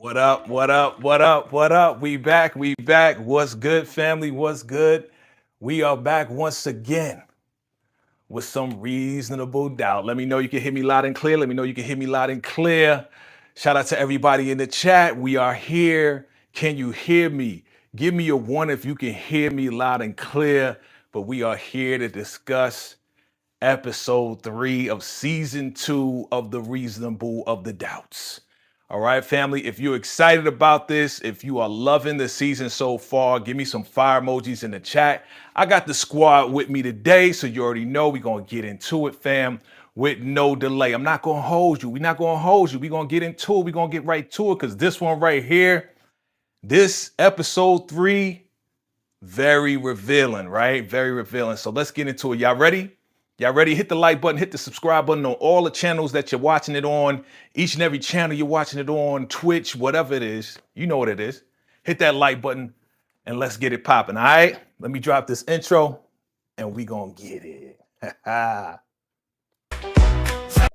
What up? What up? What up? What up? We back. We back. What's good, family? What's good? We are back once again with some reasonable doubt. Let me know you can hear me loud and clear. Let me know you can hear me loud and clear. Shout out to everybody in the chat. We are here. Can you hear me? Give me a one if you can hear me loud and clear. But we are here to discuss episode 3 of season 2 of the Reasonable of the Doubts. All right, family, if you're excited about this, if you are loving the season so far, give me some fire emojis in the chat. I got the squad with me today, so you already know we're going to get into it, fam, with no delay. I'm not going to hold you. We're not going to hold you. We're going to get into it. We're going to get right to it because this one right here, this episode 3, very revealing, right? Very revealing. So let's get into it. Y'all ready? Y'all ready? Hit the like button, hit the subscribe button on all the channels that you're watching it on. Each and every channel you're watching it on, Twitch, whatever it is. You know what it is. Hit that like button and let's get it popping, all right? Let me drop this intro and we gonna get it.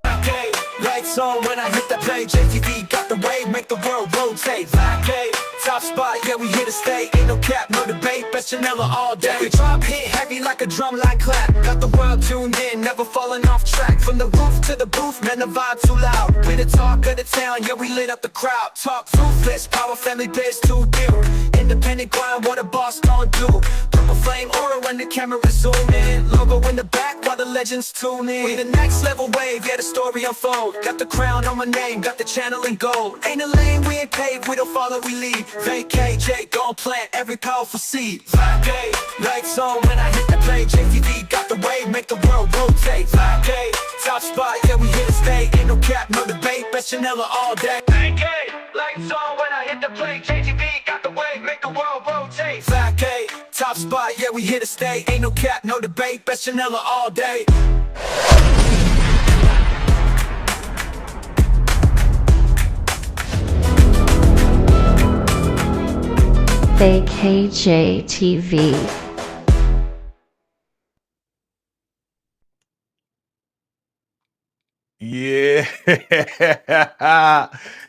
VACAY, lights on when I hit the play. JTV got the wave, make the world rotate. VACAY, top spot, yeah, we here to stay. Ain't no cap, no debate, best Chanela all day. We drop hit heavy like a drum line clap. Got the world tuned in, never falling off track. From the roof to the booth, man, the vibe too loud. We the talk of the town, yeah, we lit up the crowd. Talk ruthless, power family biz too deal. Independent grind, what a boss gon' do. Purple flame aura when the camera zoom in. Logo in the back while the legends tune in. We the next level wave, yeah, the story unfold. Got the crown on my name, got the channel in gold. Ain't a lane, we ain't paved, we don't follow, we lead. VACAY-J gon' plant every powerful seed. VACAY, lights on when I hit the play. JTV got the wave, make the world rotate. VACAY, top spot, yeah, we here to stay. Ain't no cap, no debate, best Chanela all day. VACAY, lights on when I hit the play. JTV got the wave, make the world rotate. VACAY, top spot, yeah, we here to stay. Ain't no cap, no debate, best Chanela all day. VACAY-JTV. Yeah.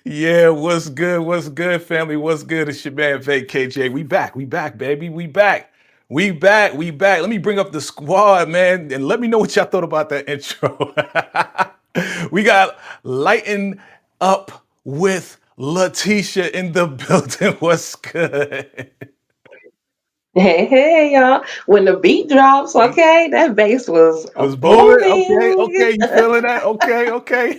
Yeah, what's good? What's good, family? What's good? It's your man VACAY-J. We back, baby. We back. Let me bring up the squad, man, and let me know what y'all thought about that intro. We got Lighten Up with Letitia in the building. What's good? Hey, y'all. When the beat drops, okay, that bass was It was booming. Okay, booming. you feeling that? Okay.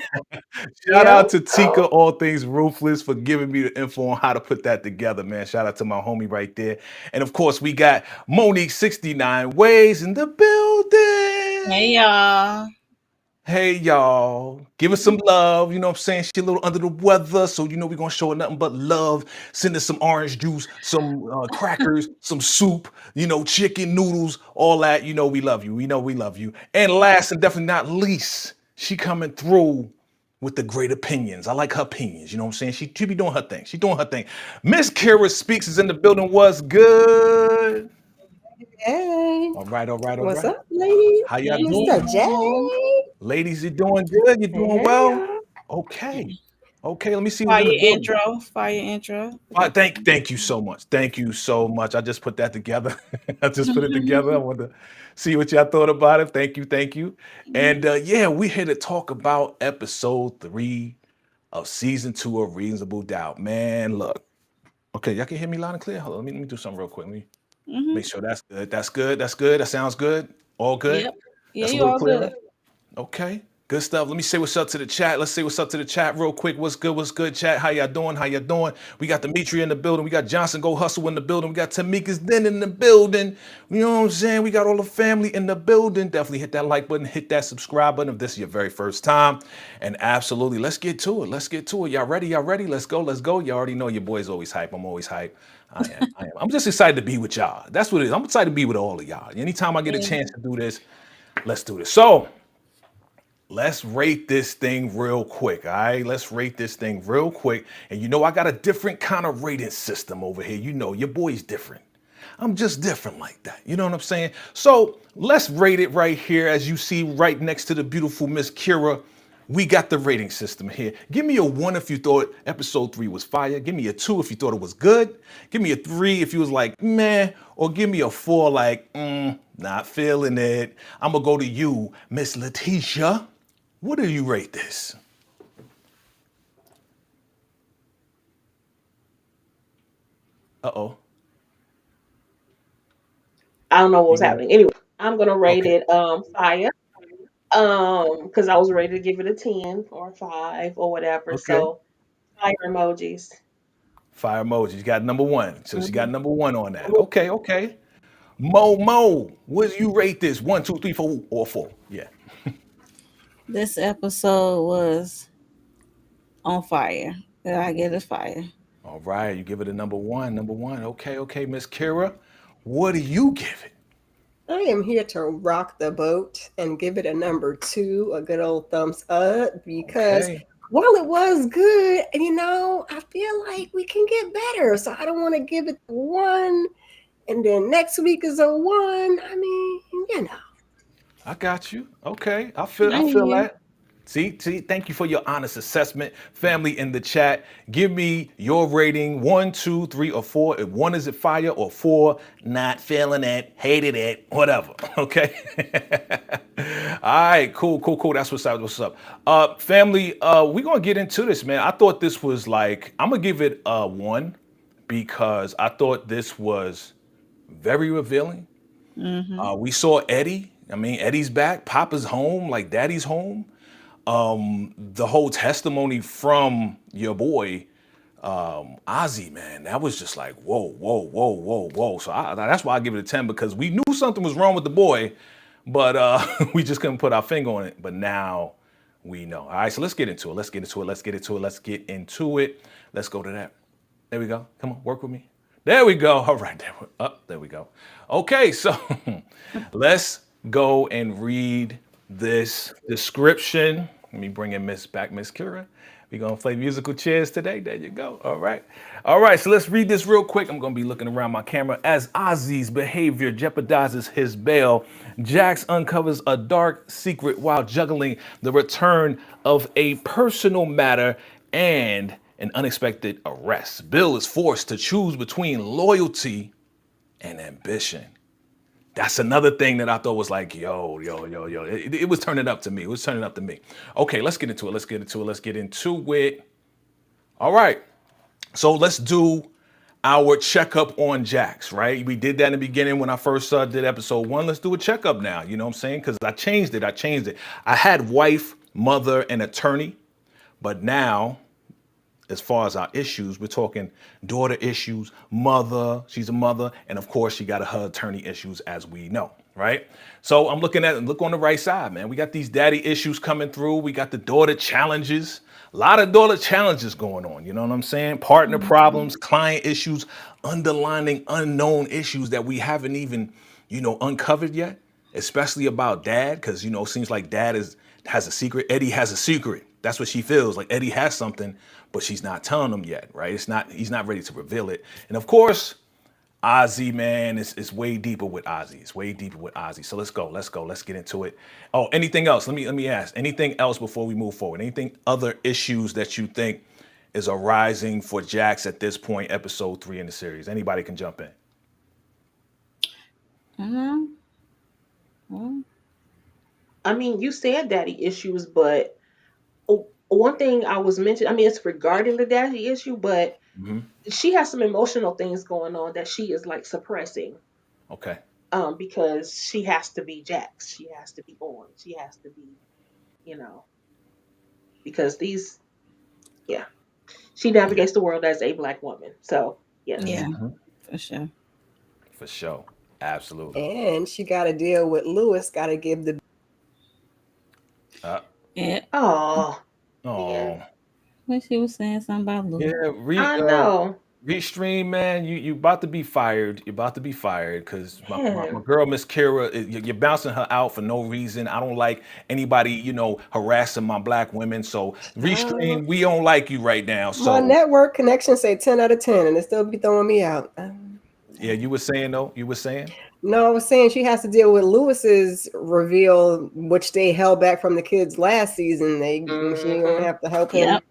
Shout out Yep. to Tika, All Things Ruthless, for giving me the info on how to put that together, man. Shout out to my homie right there. And of course, we got Monique 69 Ways in the building. Hey y'all. Hey, y'all. Give us some love. You know what I'm saying? She a little under the weather, so you know we're going to show her nothing but love. Send us some orange juice, some crackers, some soup, you know, chicken, noodles, all that. You know we love you. We know we love you. And last and definitely not least, she coming through with the great opinions. I like her opinions. You know what I'm saying? She be doing her thing. She doing her thing. Miss Kira Speaks is in the building. What's good? Hey, All right. what's up, ladies? How y'all Mr. doing? J. Ladies, you doing good? You doing Hey, well? y'all. Okay. Let me see what's Fire in the building. intro. Fire intro. Thank you so much. Thank you so much. I just put that together. I just put it together. I want to see what y'all thought about it. Thank you. And yeah, we're here to talk about episode 3 of season 2 of Reasonable Doubt. Man, look. Okay, y'all can hear me loud and clear. Hold on, let me do something real quick. Let me make sure that's good. That's good. That sounds good. All good. Yep. Yeah, That's a you little all clearer. good. Okay, good stuff. Let me say what's up to the chat. Let's say what's up to the chat real quick. What's good, chat? How y'all doing? We got Dimitri in the building. We got Johnson Go Hustle in the building. We got Tamika's Den in the building. You know what I'm saying? We got all the family in the building. Definitely hit that like button, hit that subscribe button if this is your very first time. And absolutely, let's get to it. Y'all ready? Let's go. You already know your boy's always hype. I'm always hype. I am. I'm just excited to be with y'all. That's what it is. I'm excited to be with all of y'all. Anytime I get a chance to do this, let's do this. So, let's rate this thing real quick, all right? Let's rate this thing real quick. And you know, I got a different kind of rating system over here. You know, your boy's different. I'm just different like that. You know what I'm saying? So let's rate it right here. As you see right next to the beautiful Miss Kira, we got the rating system here. Give me a 1 if you thought episode 3 was fire. Give me a 2 if you thought it was good. Give me a 3 if you was like, meh. Or give me a 4 like, not feeling it. I'm going to go to you, Miss Letitia. What do you rate this? Uh-oh. I don't know what You was go. happening. Anyway, I'm gonna rate Okay. it fire. Because I was ready to give it a 10 or 5 or whatever. Okay. So fire emojis. Fire emoji. You got number 1. So she got Mhm. number 1 on that. Okay, okay. Mo, what do you rate this? 1, 2, 3, 4, or 4? Yeah. This episode was on fire. I get it fire. All right, you give it a number 1. Number 1. Okay, okay, Miss Kira. What do you give it? I am here to rock the boat and give it a number 2, a good old thumbs up, because Okay. while it was good, I feel like we can get better. So I don't want to give it a 1, and then next week is a 1. I mean, I got you. Okay. I I feel hear. that. See, thank you for your honest assessment. Family in the chat, give me your rating 1, 2, 3, or 4. If 1 is it fire or 4, not feeling it, hated it, whatever. Okay. All right, cool. That's what's up. What's up? Family, we're gonna get into this, man. I thought this was like, I'm gonna give it a 1 because I thought this was very revealing. We saw Eddie. I mean, Eddie's back. Papa's home. Like Daddy's home. The whole testimony from your boy, Ozzy, man, that was just like, whoa. So that's why I give it a 10 because we knew something was wrong with the boy, but we just couldn't put our finger on it. But now we know. All right, so let's get into it. Let's get into it. Let's go to that. There we go. Come on, work with me. There we go. All right, there we go. Okay, so let's go and read this description. Let me bring in Miss Kira. We're gonna play musical chairs today. There you go. All right. All right, so let's read this real quick. I'm gonna be looking around my camera. As Ozzy's behavior jeopardizes his bail, Jax uncovers a dark secret while juggling the return of a personal matter and an unexpected arrest. Bill is forced to choose between loyalty and ambition. That's another thing that I thought was like, yo. It was turning up to me. Okay, let's get into it. All right. So let's do our checkup on Jax, right? We did that in the beginning when I first did episode 1. Let's do a checkup now. You know what I'm saying? Because I changed it. I had wife, mother, and attorney. But now, as far as our issues, we're talking daughter issues, mother, she's a mother, and of course she got her attorney issues as we know, right? So I'm looking at it, look on the right side, man. We got these daddy issues coming through. We got the daughter challenges, a lot of daughter challenges going on. You know what I'm saying? Partner problems, client issues, underlining unknown issues that we haven't even, uncovered yet, especially about dad. Cause it seems like dad has a secret. Eddie has a secret. That's what she feels like. Eddie has something, but she's not telling him yet, right? He's not ready to reveal it. And of course, Ozzy, man, it's way deeper with Ozzy. So let's go. Let's get into it. Oh, anything else? Let me ask. Anything else before we move forward? Anything other issues that you think is arising for Jax at this point, episode 3 in the series? Anybody can jump in. Well, I mean, you said daddy issues, but one thing I was mentioning, I mean, it's regarding the daddy issue, but Hmm. she has some emotional things going on that she is like suppressing. Okay. Because she has to be Jax. She has to be on. She has to be, you know, because yeah, she Yeah. navigates the world as a black woman. So, yes. yeah, Hmm. for sure. For sure. Absolutely. and she got to deal with Lewis. Got to give the Uh, Yeah, Oh, man. oh. when she was saying something about Yeah. Louis. I know. Restream, man, you about to be fired. You're about to be fired because my Man. girl, Miss Kira, you're bouncing her out for no reason. I don't like anybody, harassing my black women. So uh, Restream, we don't like you right now. my So network connection say 10 out of 10, and it still be throwing me out. Yeah, you were saying though. You were saying. No, I was saying she has to deal with Lewis's reveal, which they held back from the kids last season. She gonna Mm-hmm. have to help him Yep.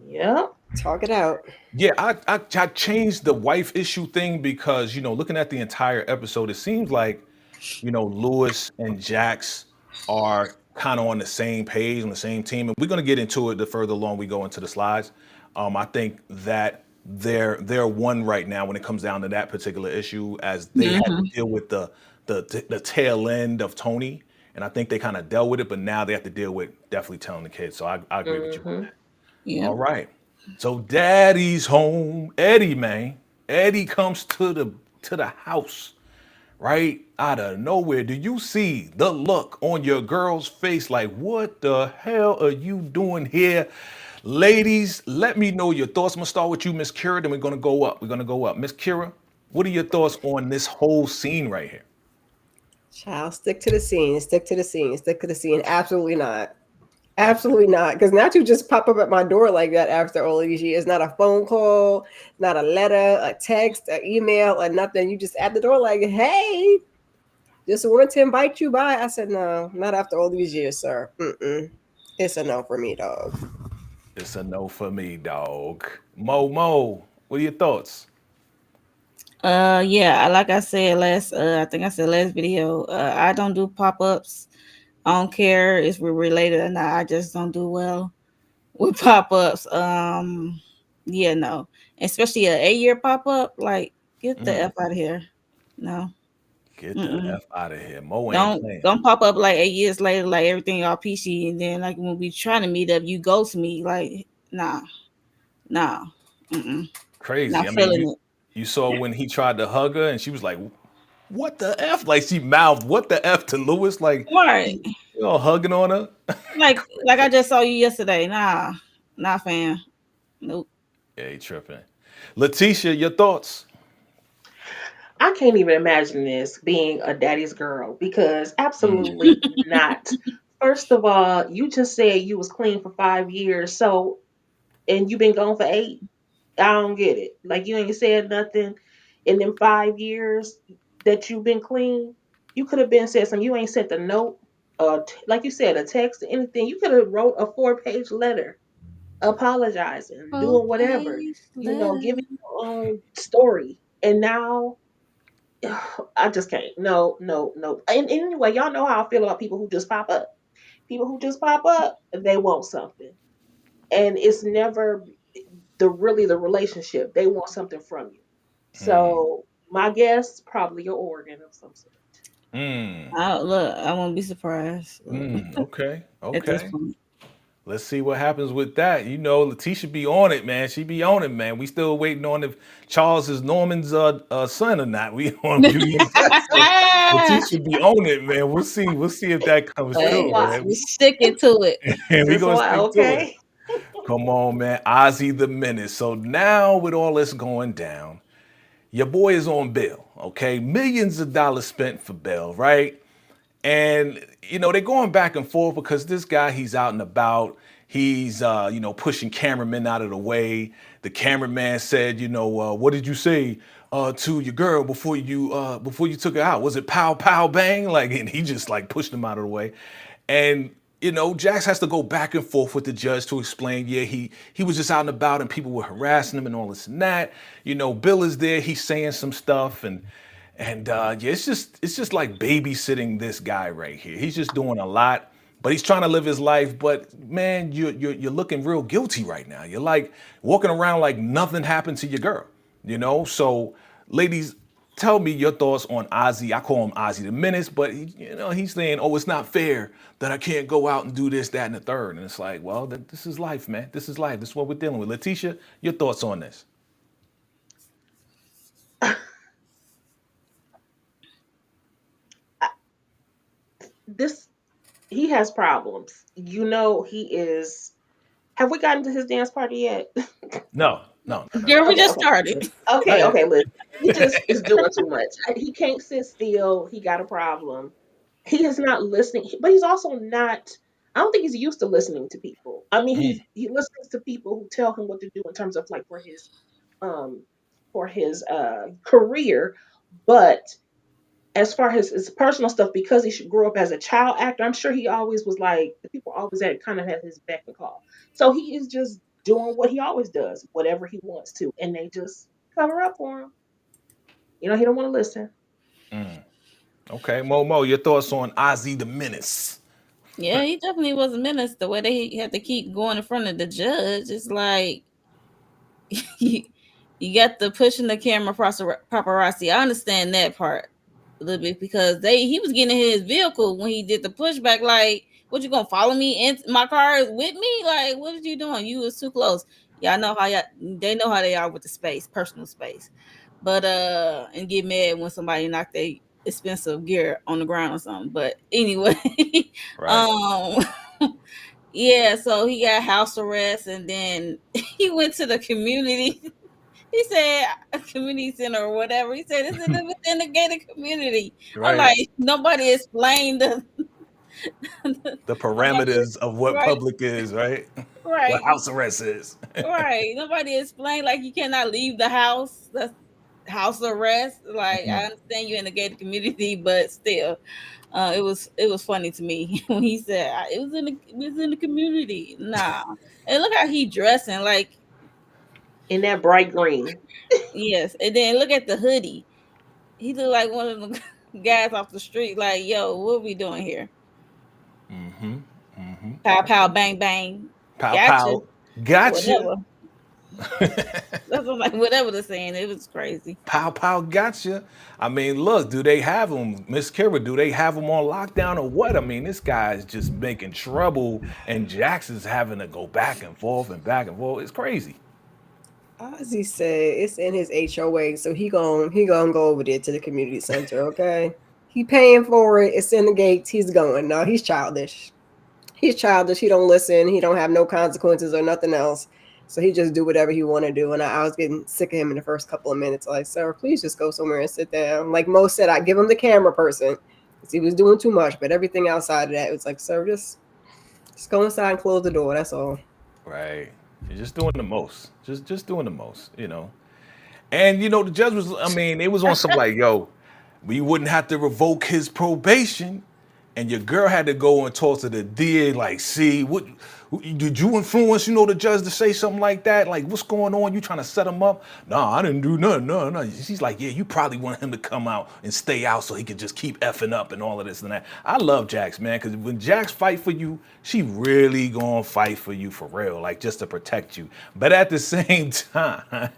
Yep. talk it out. Yeah, I changed the wife issue thing because looking at the entire episode, it seems like Lewis and Jax are kind of on the same page, on the same team, and we're gonna get into it the further along we go into the slides. I think that they're one right now when it comes down to that particular issue, as they had to Hmm. deal with the tail end of Tony, and I think they kind of dealt with it, but now they have to deal with definitely telling the kids. So I agree with you on Mm-hmm. that. All Yep. right. So daddy's home. Eddie, man. Eddie comes to the house right out of nowhere. Do you see the look on your girl's face like, what the hell are you doing here? Ladies, let me know your thoughts. I'm gonna start with you, Miss Kira, then we're gonna go up. We're gonna go up. Miss Kira, what are your thoughts on this whole scene right here? Child, stick to the scene. Stick to the scene. Stick to the scene. Absolutely not. Absolutely not. Because not you just pop up at my door like that after all these years. Not a phone call, not a letter, a text, an email, or nothing. You just at the door like, hey, just wanted to invite you by. I said, no, not after all these years, sir. Mm-mm. It's a no for me, dog. It's a no for me, dog. Mo, what are your thoughts? Yeah, like I said last, I think I said last video, I don't do pop ups. I don't care if we're related or not. I just don't do well with pop ups. Yeah, no, especially a 8 year pop up. Like, get the Mm, f out of here. No, get the mm-mm. F out of here. Mo ain't Don't playing. don't pop up like 8 years later, like everything all peachy, and then like when we trying to meet up, you ghost me. Like, nah, nah, mm-mm. Crazy. Not I mean, you feeling it. you saw when he tried to hug her and she was like, "What the f?" Like she mouthed, "What the f?" to Lewis, like Right. hugging on her. Like I just saw you yesterday. Nah, nah, fam. Nope. Yeah, he tripping. Letitia, your thoughts? I can't even imagine this being a daddy's girl because Mm, absolutely not. First of all, you just said you was clean for 5 years, so and you've been gone for 8. I don't get it. Like you ain't said nothing in them 5 years that you've been clean. You could have been said something. You ain't sent a note, like you said, a text, anything. You could have wrote a 4-page letter apologizing, doing whatever, Okay, letter. giving your own story. And now I just can't. No, no, no. And anyway, y'all know how I feel about people who just pop up. People who just pop up, they want something. And it's never the relationship. They want something from you. mm, So my guess, probably your organ of some sort. mm, Look, I won't be surprised okay, at this okay. point. Let's see what happens with that. Letitia be on it, man. She be on it, man. We still waiting on if Charles is Norman's son or not. We on beauty and sex. So Letitia be on it, man. We'll see. We'll see if that comes Just Hey, true, watch. man. we sticking to it. And we Just gonna watch. stick to it. Okay. Come on, man. Ozzy the Menace. So now with all this going down, your boy is on bail. Okay, millions of dollars spent for bail, right? And they're going back and forth because this guy, he's out and about. He's pushing cameramen out of the way. The cameraman said, what did you say to your girl before you took her out? Was it pow pow bang? Like, and he just like pushed him out of the way. And Jax has to go back and forth with the judge to explain, yeah, he was just out and about and people were harassing him and all this and that. Bill is there, he's saying some stuff, and yeah, it's just like babysitting this guy right here. He's just doing a lot, but he's trying to live his life. But man, you're looking real guilty right now. You're like walking around like nothing happened to your girl. So ladies, tell me your thoughts on Ozzy. I call him Ozzy the Menace, but he's saying, oh, it's not fair that I can't go out and do this, that, and the third. And it's like, well, this is life, man. This is life. This is what we're dealing with. Letitia, your thoughts on this? This he has problems. He is. Have we gotten to his dance party yet? No, no, no, no, Girl, we Okay, just okay. started. no. Okay, okay, listen. He just is doing too much. He can't sit still. He got a problem. He is not listening, but he's also not. I don't think he's used to listening to people. I mean, Mm, he listens to people who tell him what to do in terms of like for his um for his career, but as far as his personal stuff, because he should grow up as a child actor, I'm sure he always was like the people always had kind of had his beck and call. So he is just doing what he always does, whatever he wants to, and they just cover up for him. He don't want to listen. Okay, Momo, your thoughts on Ozzy the Menace? Yeah, he definitely was a menace. The way they had to keep going in front of the judge, it's like you, you got the pushing the camera paparazzi. I understand that part a little bit because he was getting in his vehicle when he did the pushback. Like, what, you gonna follow me in my car with me? Like, what are you doing? You was too close. Yeah, I know how they know how they are with the space, personal space. But and get mad when somebody knock their expensive gear on the ground or something. But anyway, Right. um yeah, so he got house arrest and then he went to the community. He said a community center or whatever. He said it's within the gated community. I'm Right. like, nobody explained The nobody, parameters of what right, public is, right? What right, house arrest is. right. Nobody explained like you cannot leave the house. That's house arrest. Like, I understand you're in the gated community, but still, it was funny to me when he said it was in the community. Nah, and look how he dressing. Like, In that bright green. yes, and then look at the hoodie. He look like one of the guys off the street. Like, yo, what we doing here? Mm-hmm. Mm-hmm. Pow pow bang bang. Pow Gotcha. pow. Gotcha. Whatever. That's what, like, whatever they're saying. It was crazy. Pow pow. Gotcha. I mean, look, do they have him, Miss Kira? Do they have him on lockdown or what? I mean, this guy is just making trouble, and Jackson's having to go back and forth and back and forth. It's crazy. Ozzy said it's in his HOA, so he gonna go over there to the community center. Okay, he paying for it. It's in the gates. He's going. No, he's childish. He's childish. He don't listen. He don't have no consequences or nothing else. So he just do whatever he want to do. And I was getting sick of him in the first couple of minutes. Like, sir, please just go somewhere and sit down. Like Mo said, I give him the camera person because he was doing too much. But everything outside of that, it was like, sir, just go inside and close the door. That's all. Right. You're just doing the most. Just doing the most. And the judge was, I mean, it was on some like, yo, we wouldn't have to revoke his probation. And your girl had to go and talk to the DA, like, see, what did you influence, the judge to say something like that? Like, what's going on? You trying to set him up? No, I didn't do nothing. No. She's like, yeah, you probably want him to come out and stay out so he could just keep effing up and all of this and that. I love Jax, man, because when Jax fight for you, she really gonna fight for you for real, like just to protect you. But at the same time,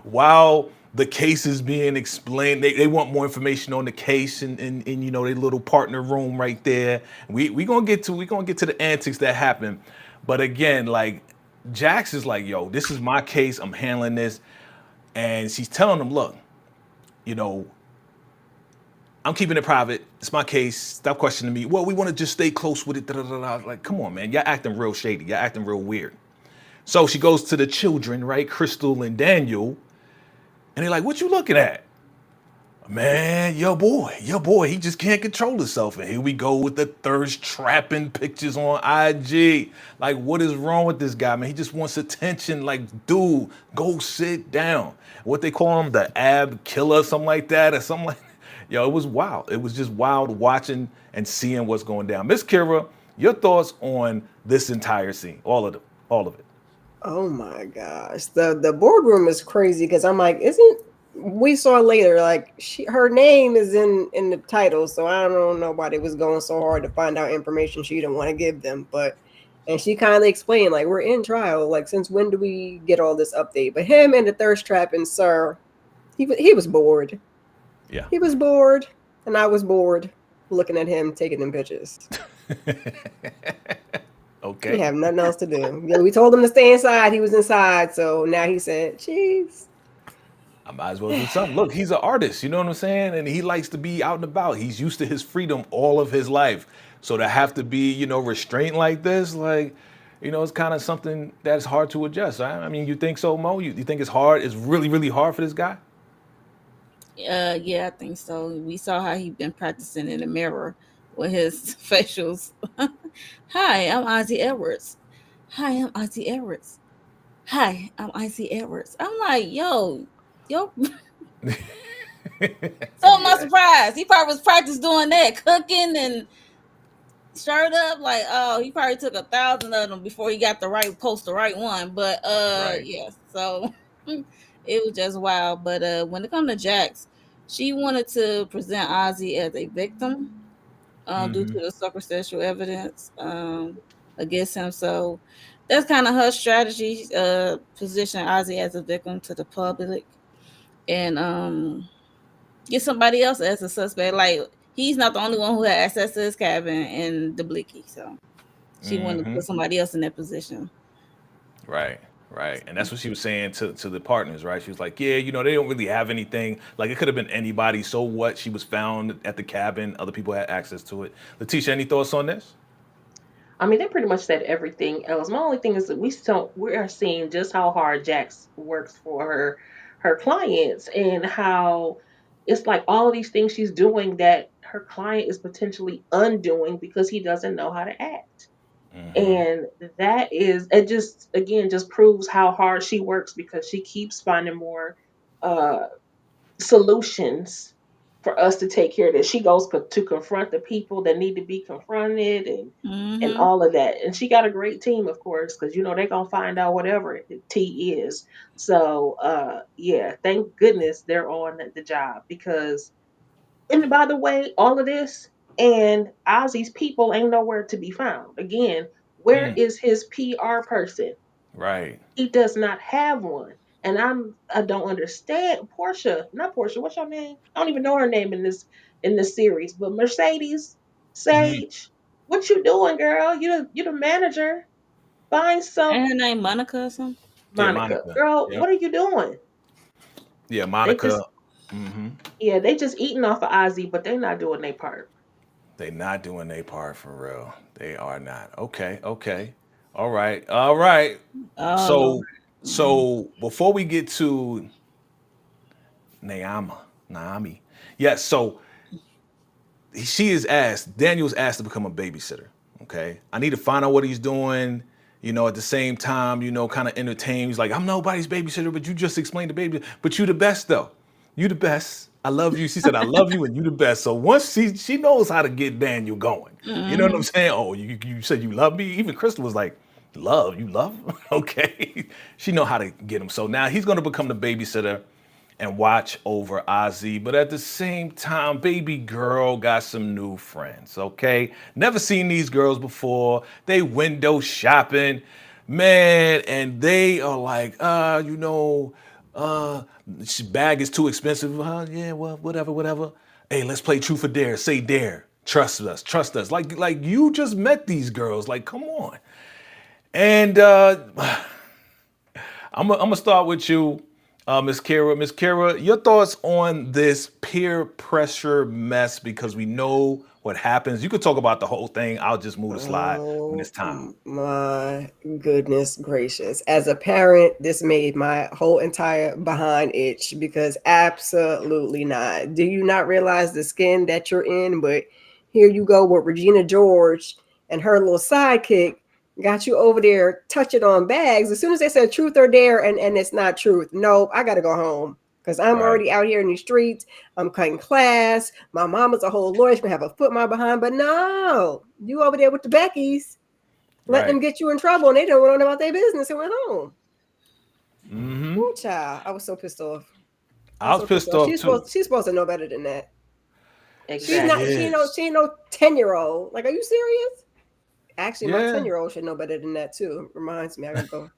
while the case is being explained, they want more information on the case in their little partner room right there. We gonna get to the antics that happen. But again, like Jax is like, yo, this is my case, I'm handling this. And she's telling him, look, you know, I'm keeping it private. It's my case. Stop questioning me. Well, we want to just stay close with it. Da, da, da, da. Like, come on, man. Y'all acting real shady. Y'all acting real weird. So she goes to the children, right? Crystal and Daniel. And they're like, what you looking at? Man, your boy, he just can't control himself. And here we go with the thirst trapping pictures on IG. Like, what is wrong with this guy, man? He just wants attention. Like, dude, go sit down. What they call him, the ab killer, something like that, or something like that. Yo, it was wild. It was just wild watching and seeing what's going down. Miss Kira, your thoughts on this entire scene, all of it. Oh my gosh. The boardroom is crazy because I'm like, we saw later, like her name is in the title, so I don't know why they was going so hard to find out information she didn't want to give them. And she kind of explained, like, we're in trial, like, since when do we get all this update? But him and the thirst trap and sir, he was bored. Yeah. He was bored, and I was bored looking at him taking them pictures. Okay. We have nothing else to do. Yeah, we told him to stay inside. He was inside. So now he said, jeez. I might as well do something. Look, he's an artist, you know what I'm saying? And he likes to be out and about. He's used to his freedom all of his life. So to have to be, restrained like this, like, it's kind of something that's hard to adjust. Right? I mean, you think so, Mo? You think it's hard? It's really, really hard for this guy? Yeah, I think so. We saw how he been practicing in the mirror with his facials. Hi, I'm Ozzy Edwards. Hi, I'm Ozzy Edwards. Hi, I'm Ozzy Edwards. I'm like, yo, Yo, so am I Yeah. surprised? He probably was practice doing that, cooking and shirt up. Like, oh, he probably took 1,000 of them before he got the right post, the right one. But Right. yeah. So it was just wild. But when it comes to Jax, she wanted to present Ozzy as a victim, due to Mm-hmm. the circumstantial evidence against him. So that's kind of her strategy, position Ozzy as a victim to the public, and get somebody else as a suspect. Like he's not the only one who had access to his cabin in the Blicky, so she wanted to Mm-hmm. put somebody else in that position. Right. Right. And that's what she was saying to the partners, right? She was like, yeah, they don't really have anything. Like it could have been anybody. So what? She was found at the cabin. Other people had access to it. Letitia, any thoughts on this? I mean, they pretty much said everything else. My only thing is that we are seeing just how hard Jax works for her clients and how it's like all of these things she's doing that her client is potentially undoing because he doesn't know how to act. Mm-hmm. And that is it just again just proves how hard she works because she keeps finding more uh solutions for us to take care of this. She goes to confront the people that need to be confronted and Mm-hmm. all of that. And she got a great team, of course, because they're gonna find out whatever the T is. So yeah, thank goodness they're on the job because and by the way, all of this and Ozzy's people ain't nowhere to be found. Again, where Mm. is his PR person? Right. He does not have one. And I don't understand Portia, not Portia, what's your name? I don't even know her name in this series, but Mercedes Mm-hmm. Sage, what you doing, girl? You the manager. Find some And her name Monica or something. Yeah, Monica. Monica. Girl, Yep. what are you doing? Yeah, They Monica. just Mm-hmm. yeah, they just eating off of Ozzy, but they not doing their part. They not doing their part for real. They are not. Okay. Okay. All right. All right. Oh Lord. So so before we get to Naomi. Yes. So she is asked, Daniel's asked to become a babysitter. Okay. I need to find out what he's doing, at the same time, kind of entertain. He's like, I'm nobody's babysitter, but you just explained the baby. But you the best though. You the best. I love you. She said, I love you and you the best. So once she knows how to get Daniel going. You know what I'm Mm-hmm. saying? Oh, you said you love me? Even Crystal was like, love, you love? Okay. She know how to get him. So now he's gonna become the babysitter and watch over Ozzy. But at the same time, baby girl got some new friends, okay? Never seen these girls before. They window shopping, man, and they are like, uh, bag is too expensive. Yeah, well, whatever, whatever. Hey, let's play truth or dare. Say dare. Trust us, trust us. Like you just met these girls. Like, come on. And I'm gonna start with you, Miss Kara. Miss Kara, your thoughts on this peer pressure mess because we know what happens. You could talk about the whole thing. I'll just move the slide when it's Oh time. my goodness gracious. As a parent, this made my whole entire behind itch because absolutely not. Do you not realize the skin that you're in? But here you go with Regina George and her little sidekick got you over there touching on bags. As soon as they said truth or dare and it's not truth, nope, I got to go home because I'm Right, already out here in the streets. I'm cutting class. My mama's a whole lawyer. She's gonna have a foot my behind. But no, you over there with the Beckys, let right. them get you in trouble, and they don't know about their business and went home. Mm-hmm. Ooh, child, I was so pissed off. I I was was so pissed pissed off. off too. She's supposed to know better than that. She's She not. Exactly. is. She ain't no 10-year-old. Like, are you serious? Actually, my Yeah. 10-year-old should know better than that too. Reminds me, I gotta go.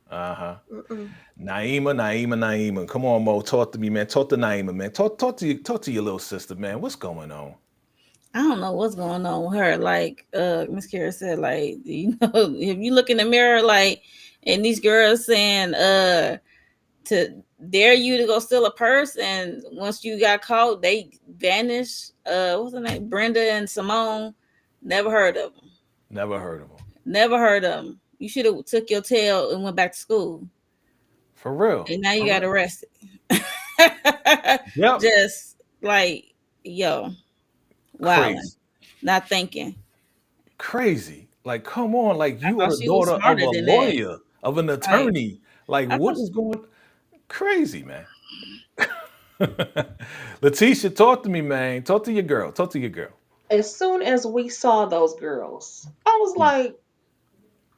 Uh-huh. Mm-mm. Naima. Come on, Mo. Talk to me, man. Talk to Naima, man. Talk to your little sister, man. What's going on? I don't know what's going on with her. Like Miss Kara said, like, if you look in the mirror, like, and these girls saying to dare you to go steal a purse, and once you got caught, they vanished. What's her name? Brenda and Simone. Never heard of them. Never heard of him. Never heard of them. You should have took your tail and went back to school, For real. and now you For got real. arrested. Yep. Just like, yo, wilding, Crazy. not thinking. Crazy. Like, come on. Like, I you thought are the she was daughter of smarter a than that. lawyer, of an Right. attorney. Like, I thought what is going? Crazy, man. Letitia, talk to me, man. Talk to your girl. Talk to your girl. As soon as we saw those girls, I was like,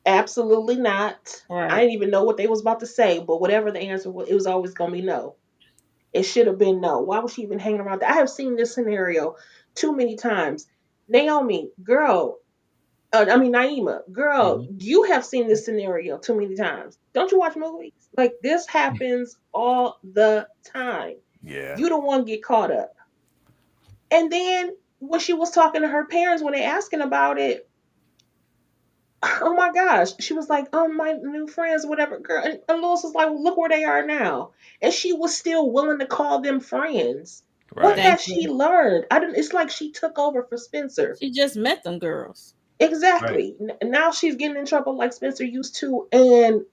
absolutely not. I Right. didn't even know what they was about to say, but whatever the answer was, it was always gonna be no. It should have been no. Why was she even hanging around? I have seen this scenario too many times. Naomi, girl, I mean Naima, girl, Mhm. you have seen this scenario too many times. Don't you watch movies? Like this happens all the time. Yeah. You don't want to get caught up. And then when she was talking to her parents when they asking about it, oh my gosh, she was like, "Oh, my new friends, whatever." Girl, and Lois was like, well, "Look where they are now," and she was still willing to call them friends. What Right. Thank has she you. learned? I don't. It's like she took over for Spencer. She just met them girls. Right. Exactly. Now she's getting in trouble like Spencer used to. And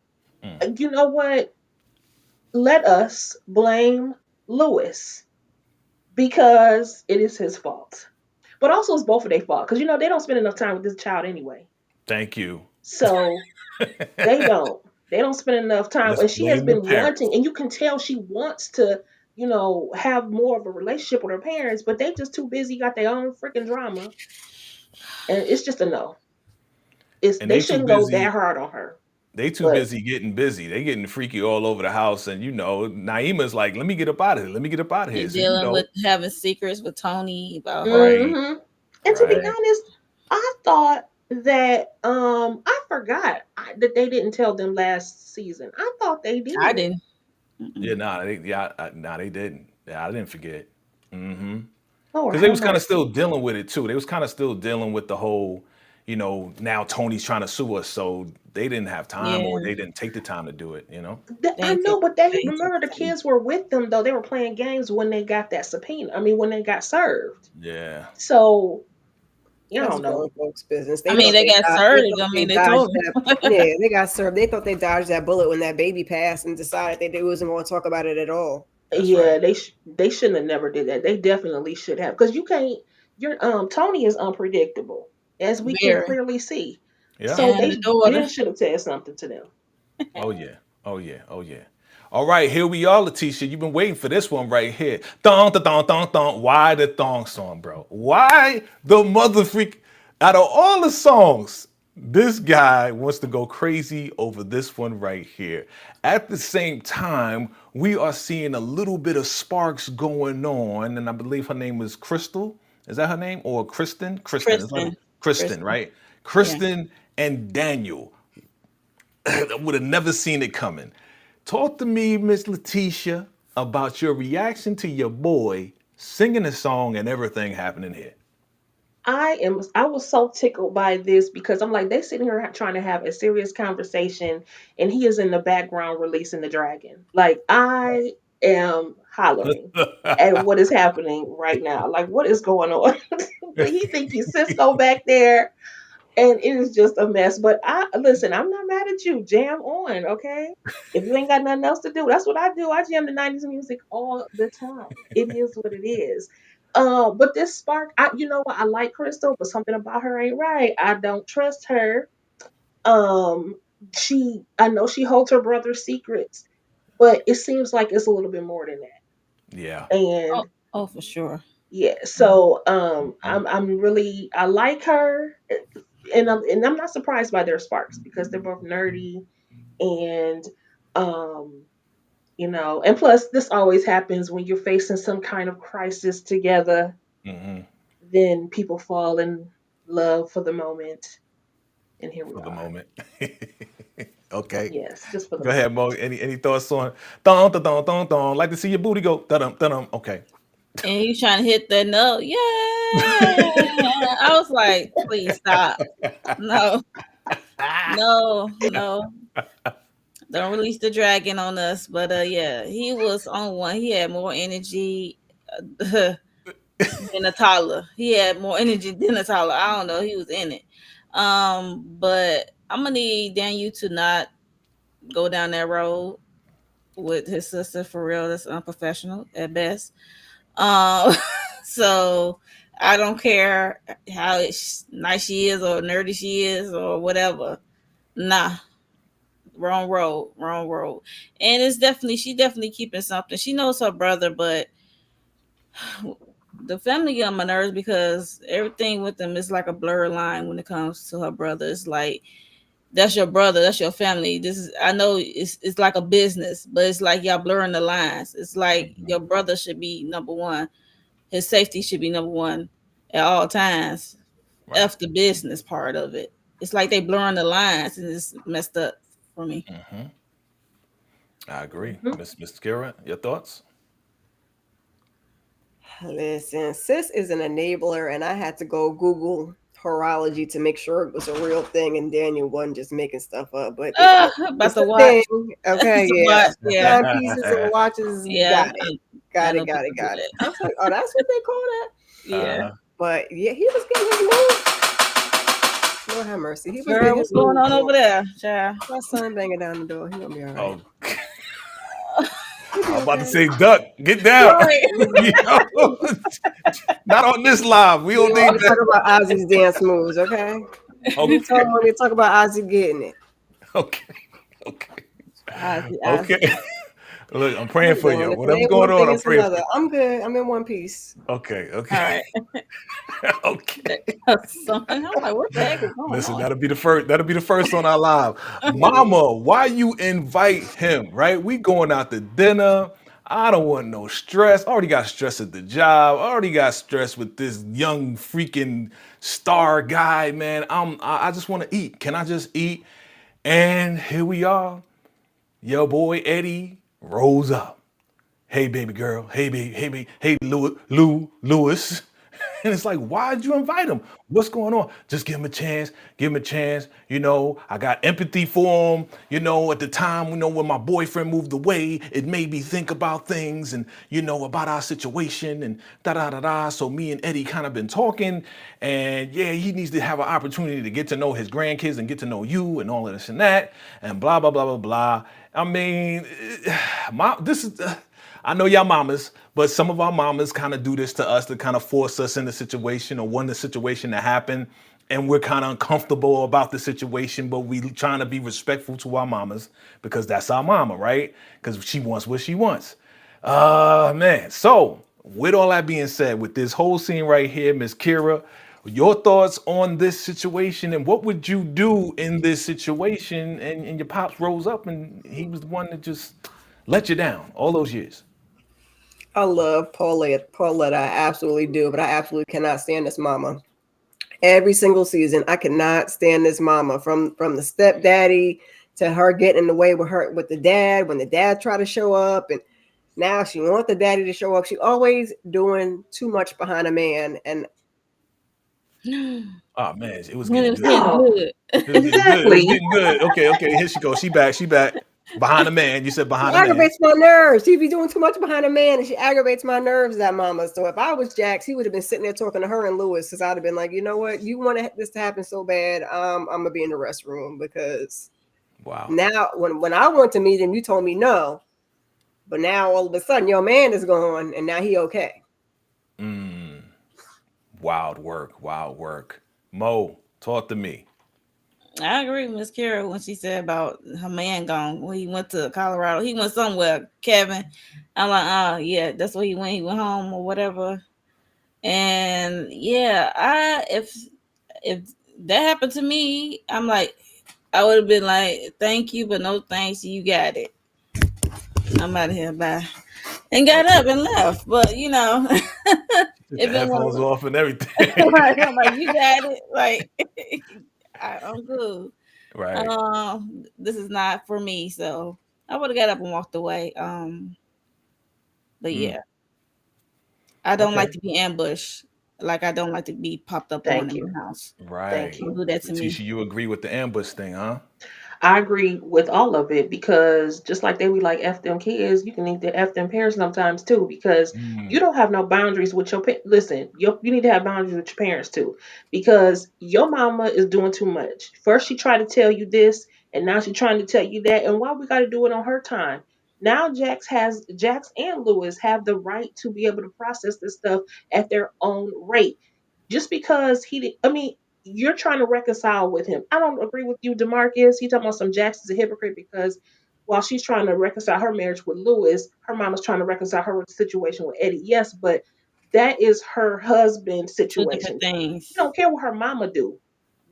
Mm. you know what? Let us blame Lewis because it is his fault. But also it's both of their fault because they don't spend enough time with this child anyway. Thank you. So they don't. They don't spend enough time. Let's And she has blame the been parents. wanting, and you can tell she wants to, have more of a relationship with her parents, but they just too busy, got their own freaking drama. And it's just a no. And They they too shouldn't go busy. that hard on her. They too But busy getting busy. They getting freaky all over the house. And Naima's like, let me get up out of here. Let me get up out of here. She So dealing with having secrets with Tony about her. right, hmm and to be right. Yeah. honest, I thought that I forgot that they didn't tell them last season. I thought they I did. didn't. Mm-mm. Nah, they didn't. Yeah, I didn't forget. Mm-hmm. Lord Because they have was kind of still mercy. dealing with it too. They was kind of still dealing with the whole, now Tony's trying to sue us, so they didn't have time or Yeah. they didn't take the time to do it. I Thank you. know, but they Thank you. remember the kids were with them though. They were playing games when they got that subpoena. I mean, when they got served. Yeah. So I That's don't grown know. folks' business. I They mean, thought they got they served. thought I they mean, they dodged told that. them. Yeah, they got served. They thought they dodged that bullet when that baby passed and decided they wasn't going to talk about it at all. That's right. Yeah, they shouldn't have never did that. They definitely should have because you can't. Your Tony is unpredictable, as we can Very. clearly see. Yeah. So And they the daughter. been should have said something to them. Oh yeah. Oh yeah. Oh yeah. All right, here we are, Letitia. You've been waiting for this one right here. Thong, thong, thong, thong, thong. Why the thong song, bro? Why the mother freak? Out of all the songs, this guy wants to go crazy over this one right here. At the same time, we are seeing a little bit of sparks going on, and I believe her name was Crystal. Is that her name or Kristen? Kristen. Is that Kristen. Kristen, Kristen. right? Yeah. Kristen and Daniel. I would have never seen it coming. Talk to me, Miss Letitia, about your reaction to your boy singing a song and everything happening here. I was so tickled by this because I'm like they sitting here trying to have a serious conversation and he is in the background releasing the dragon. Like I am hollering at what is happening right now. Like what is going on? He think he's Cisco back there and it is just a mess. But I listen, I'm not mad at you. Jam on, okay? If you ain't got nothing else to do, that's what I do. I jam the '90s music all the time. It is what it is. But this spark, you know what? I like Crystal, but something about her ain't right. I don't trust her. Um, I know she holds her brother's secrets, but it seems like it's a little bit more than Yeah. that. Oh, And oh, for sure. yeah, so Mhm. I'm really I like her, and I'm not surprised by their sparks because they're both nerdy and um and plus this always happens when you're facing some kind of crisis together, Mhm. then people fall in love for the moment, and here we For the are. moment. Okay. Yes, just for the Go ahead, moment. Mo. Any thoughts on thong, thong, thong, thong, thong? Like to see your booty go. Da-dum, da-dum. Okay. And you trying to hit that note. Yeah. I was like, please stop. No, no, no. Don't release the dragon on us. But yeah, he was on one. He had more energy than a toddler. He had more energy than a toddler. I don't know. He was in it. But I'm gonna need Daniel to not go down that road with his sister for real. That's unprofessional at best. Um, so I don't care how nice she is or nerdy she is or whatever. Nah, wrong road. And it's definitely she definitely keeping something. She knows her brother, but the family get on my nerves because everything with them is like a blurred line when it comes to her brother. It's like that's your brother, that's your family. This is I know it's like a business, but it's like y'all blurring the lines. It's like Mhm. your brother should be number one. His safety should be number one at all times. Right. F the business part of it. It's like they blurring the lines and it's messed up for me. Hmm. I agree. Mhm. Miss Kira, your thoughts? Listen, sis is an enabler, and I had to go Google horology to make sure it was a real thing, and Daniel wasn't just making stuff up. But About it's to a watch. thing. Okay, To yeah. watch, yeah. Timepieces and watches, Yeah, got it. I Got know it, got it, people do got it. I that. was like, oh, that's what they call that? Yeah. Uh-huh. But yeah, he was getting his move. Lord have mercy. He was Girl, getting what's his going moves on on. over there, child? My son banging down the door. He gonna be all right. Oh, He be I'm about to okay. say, Duck, get down. Right. Yo, not on this live. We We don't don't need want to that. talk about Ozzy's dance moves, okay? You told Okay, him when we talk about Ozzy getting it. okay, okay, Ozzy, okay. Ozzy. Look, I'm praying for you. Listen, if it Whatever's ain't going one on, thing, I'm it's praying for another. I'm good. I'm in one piece. you. Okay, okay, All right. okay. Something. I'm like, what the heck is going Listen, on? that'll be the first. That'll be the first on our live. Mama, why you invite him? Right? We going out to dinner. I don't want no stress. I already got stress at the job. I already got stress with this young freaking star guy, man. I just want to eat. Can I just eat? And here we are. Your boy Eddie rolls up. Hey baby girl, hey Lewis. And it's like, why'd you invite him? What's going on? Just give him a chance, give him a chance. I got empathy for him. At the time, when my boyfriend moved away, it made me think about things and, about our situation and da da da da. So me and Eddie kind of been talking, and yeah, he needs to have an opportunity to get to know his grandkids and get to know you and all of this and that and blah, blah, blah, blah, blah. I mean, this is. I know y'all mamas, but some of our mamas kind of do this to us to kind of force us in the situation or want the situation to happen. And we're kind of uncomfortable about the situation, but we trying to be respectful to our mamas because that's our mama, right? Because she wants what she wants. Man. So with all that being said, with this whole scene right here, Miss Kira, your thoughts on this situation and what would you do in this situation? And your pops rose up and he was the one that just let you down all those years. I love Paulette. Paulette, I absolutely do, but I absolutely cannot stand this mama. Every single season, I cannot stand this mama from the stepdaddy to her getting in the way with the dad when the dad tried to show up, and now she wants the daddy to show up. She always doing too much behind a man, and Oh man, it was When it getting was good. getting No, good. It was getting good. It was exactly. getting good. Okay, okay. Here she goes. She back. She back. Behind the man. You said she behind the man. aggravates my nerves. She be doing too much behind a man, and she aggravates my nerves. That mama. So if I was Jax, he would have been sitting there talking to her and Lewis, because I'd have been like, you know what, you want this to happen so bad. I'm gonna be in the restroom because Wow. now when I went to meet him, you told me no. But now all of a sudden your man is gone and now he okay. Mm, wild work. Wild work. Mo, talk to me. I agree with Miss Kara when she said about her man gone when he went to Colorado. He went somewhere, Kevin. I'm like, oh yeah, that's where he went. He went home or whatever. And yeah, if that happened to me, I'm like, I would have been like, thank you, but no thanks. You got it. I'm out of here. Bye. And got up and left. But Took the it been one of headphones those. off and everything. Right. I'm like, you got it. Like, I'm good. Right. This is not for me. So I would have got up and walked away. But Mm, yeah, I don't like okay. to be ambushed. Like I don't like to be popped up on Thank in you. the house. Thank Right. Don't you. do that to me. Letitia, you agree with the ambush thing, huh? I agree with all of it because just like they be like F them kids, you can need to F them parents sometimes too because you Mm, don't have no boundaries with your listen, you need to have boundaries with your parents too because your mama is doing too much. First she tried to tell you this and now she's trying to tell you that and why we got to do it on her time. Now Jax and Lewis have the right to be able to process this stuff at their own rate just because he did, I mean, you're trying to reconcile with him. I don't agree with you, Demarcus. He talking about some Jackson's a hypocrite because while she's trying to reconcile her marriage with Lewis, her mama's trying to reconcile her situation with Eddie. Yes, but that is her husband's Two different situation. We things. don't care what her mama do.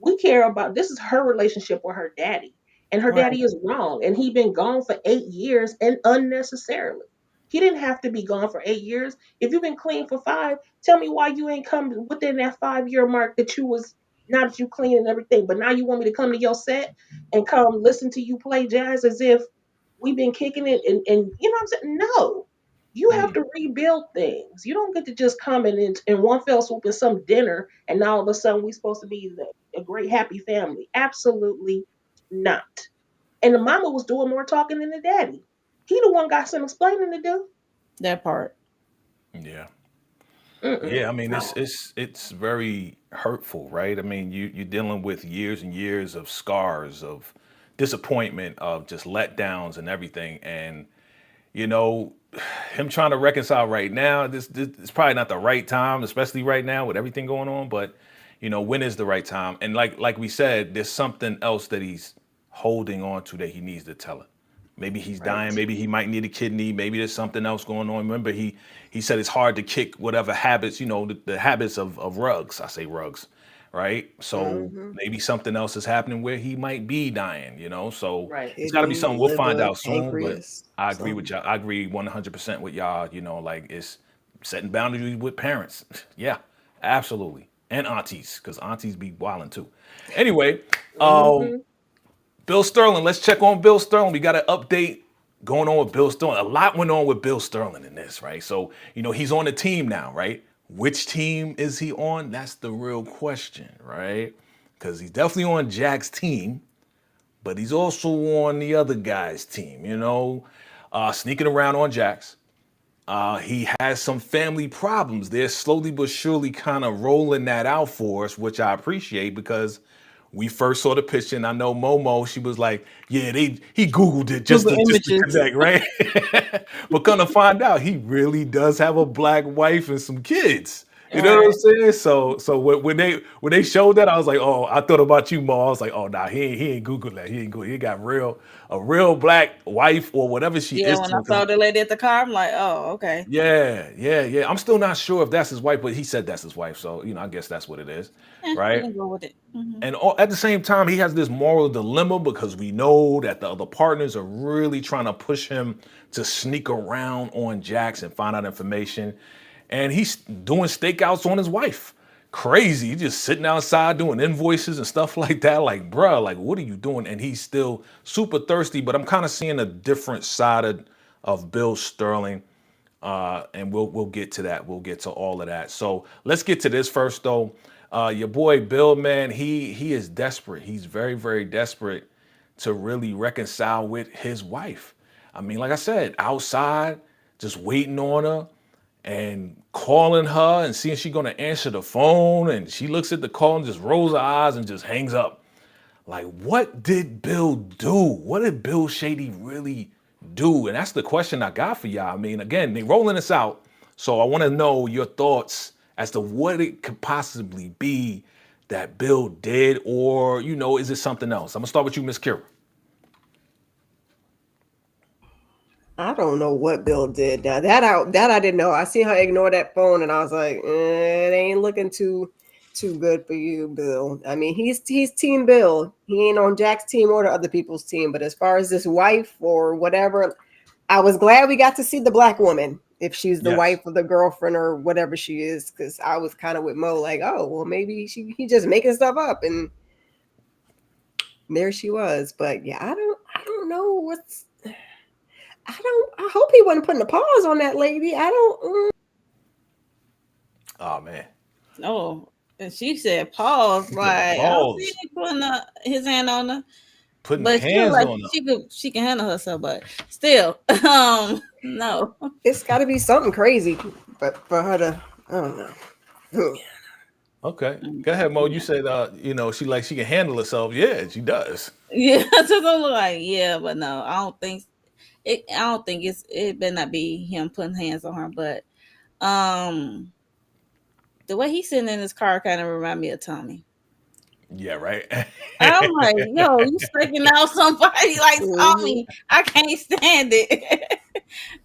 We care about this is her relationship with her daddy. And her Right. daddy is wrong. And he been gone for 8 years and unnecessarily. He didn't have to be gone for 8 years. If you've been clean for five, tell me why you ain't come within that 5 year mark that you was now that you clean and everything, but now you want me to come to your set and come listen to you play jazz as if we've been kicking it and you know what I'm saying? No. You have Mm, to rebuild things. You don't get to just come in one fell swoop in some dinner and now all of a sudden we supposed to be a great happy family. Absolutely not. And the mama was doing more talking than the daddy. He the one got some explaining to do. That part. yeah. Mm-mm, Yeah, I mean no. it's very hurtful, right? I mean, you're dealing with years and years of scars, of disappointment, of just letdowns and everything. And you know, him trying to reconcile right now, this is probably not the right time, especially right now with everything going on. But when is the right time? And like we said, there's something else that he's holding on to that he needs to tell her. Maybe he's dying. Right. Maybe he might need a kidney. Maybe there's something else going on. Remember, he said it's hard to kick whatever habits, the habits of rugs. I say rugs, right? So Hmm. maybe something else is happening where he might be dying. So Right. it's got to be Kidney, something we'll find liver, out soon. But pancreas, I agree with something. y'all. I agree 100% with y'all. Like it's setting boundaries with parents. Yeah, absolutely, and aunties because aunties be wilding too. Anyway, um, Mm-hmm. Bill Sterling. Let's check on Bill Sterling. We got an update going on with Bill Sterling. A lot went on with Bill Sterling in this, right? So, he's on the team now, right? Which team is he on? That's the real question, right? Because he's definitely on Jack's team, but he's also on the other guy's team, sneaking around on Jack's. He has some family problems. They're slowly but surely kind of rolling that out for us, which I appreciate because we first saw the picture, and I know Momo, she was like, "Yeah, he Googled it just Google to images. connect, right?" But gonna find out, he really does have a black wife and some kids. You know what I'm Right. saying? So when they showed that, I was like, "Oh, I thought about you, Mo." I was like, "Oh, nah, he ain't Googled that. He ain't Googled. He got a real black wife or whatever she Yeah, is when to I him." 'Cause saw the lady at the car, I'm like, oh, okay. yeah, yeah, yeah. I'm still not sure if that's his wife, but he said that's his wife. So, I guess that's what it is, We right? can go with it. And at the same time, he has this moral dilemma because we know that the other partners are really trying to push him to sneak around on Jax and find out information. And he's doing stakeouts on his wife. Crazy. He's just sitting outside doing invoices and stuff like that. Like, bruh, like, what are you doing? And he's still super thirsty, but I'm kind of seeing a different side of Bill Sterling, and we'll get to that. We'll get to all of that. So let's get to this first, though. Your boy Bill, man, he is desperate. He's very, very desperate to really reconcile with his wife. I mean, like I said, outside, just waiting on her and calling her and seeing she gonna answer the phone, and she looks at the call and just rolls her eyes and just hangs up. Like, what did Bill do? What did Bill Shady really do? And that's the question I got for y'all. I mean, again, they rolling this out. So I want to know your thoughts as to what it could possibly be that Bill did, or, is it something else? I'm gonna start with you, Miss Kira. I don't know what Bill did. Now that I didn't know. I seen her ignore that phone, and I was like, it ain't looking too good for you, Bill. I mean, he's Team Bill. He ain't on Jack's team or the other people's team. But as far as this wife or whatever, I was glad we got to see the black woman, if she's the Yes. wife or the girlfriend or whatever she is, because I was kind of with Mo, like, oh well, maybe he just making stuff up, and there she was. But yeah, I don't know what's. I hope he wasn't putting a pause on that lady. I don't. Oh man. Oh, and she said, pause. He put a Like, I don't see pause, him putting his hand on her. putting But she look hands like on her. she can handle herself, but still, no. It's got to be something crazy, but for her to, I don't know. Okay. Go ahead, Mo. You said she can handle herself. Yeah, she does. Yeah, so don't look like but no, I don't think it. I don't think it better not be him putting hands on her. But um, the way he's sitting in his car kind of remind me of Tommy. Yeah, right. I'm like, yo, you sticking out somebody like Mhm. Tommy. I can't stand it.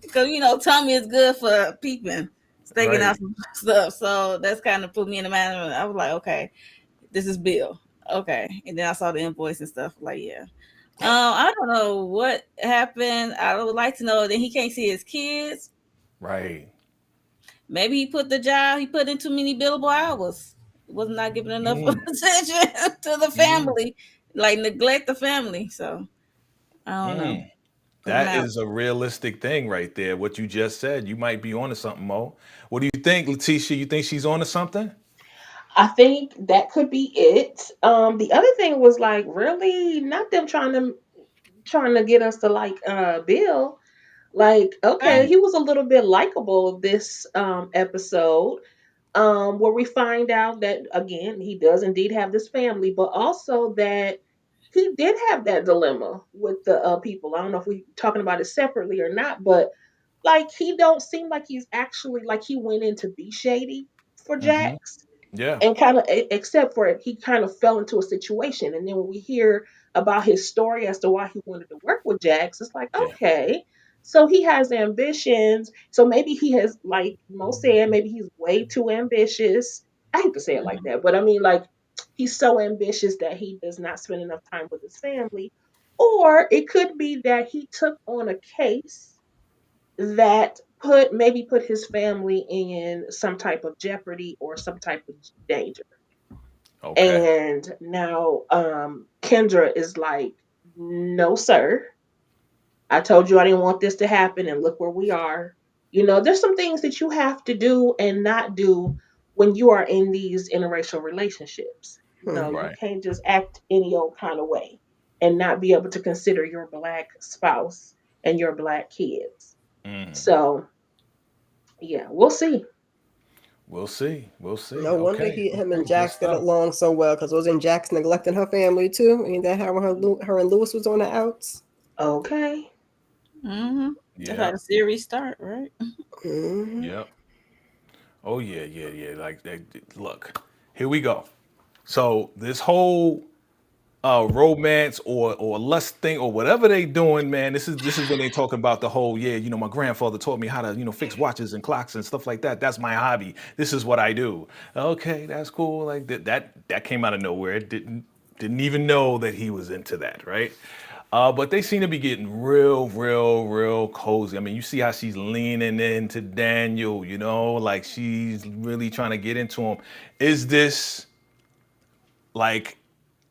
Because, Tommy is good for peeping, sticking out Right. some stuff. So that's kind of put me in the manner. I was like, okay, this is Bill. Okay. And then I saw the invoice and stuff. Like, yeah. I don't know what happened. I would like to know that he can't see his kids. Right. Maybe he put in too many billable hours. Was not giving enough Mm, attention to the mm, family, like neglect the family. So I don't know. mm. Put him That out. is a realistic thing right there. What you just said, you might be onto something, Mo. What do you think, Letitia? You think she's onto something? I think that could be it. The other thing was like really not them trying to get us to like Bill. Like, okay, Okay. Mm, he was a little bit likable this episode. Where we find out that again he does indeed have this family, but also that he did have that dilemma with the people. I don't know if we talking about it separately or not, but like he don't seem like he's actually like he went in to be shady for mm-hmm. Jax, Yeah. and kind of except for it, he kind of fell into a situation, and then when we hear about his story as to why he wanted to work with Jax, it's like Yeah. okay, so he has ambitions, so maybe he has, like Mo said, maybe he's way too ambitious. I hate to say it like Mhm. that, but I mean, like, he's so ambitious that he does not spend enough time with his family, or it could be that he took on a case that put his family in some type of jeopardy or some type of danger. Okay. And now Kendra is like, no, sir. I told you I didn't want this to happen, and look where we are. There's some things that you have to do and not do when you are in these interracial relationships. Hmm. You Right. can't just act any old kind of way and not be able to consider your black spouse and your black kids. Mm. So, yeah, we'll see. We'll see. We'll see. No wonder Okay. him and Okay. Good Jax get stuff. along so well, because wasn't Jax neglecting her family too? Ain't that how her and Lewis was on the outs? Okay. Mhm. That's how Yeah. the series start, right? Hmm. Yep. Oh yeah. Yeah. Yeah. Like, look, here we go. So this whole romance or lust thing or whatever they doing, man. This is when they talking about the whole, yeah, my grandfather taught me how to, fix watches and clocks and stuff like that. That's my hobby. This is what I do. Okay, that's cool. Like that came out of nowhere. It didn't even know that he was into that, right? But they seem to be getting real, real, real cozy. I mean, you see how she's leaning into Daniel, like she's really trying to get into him. Is this like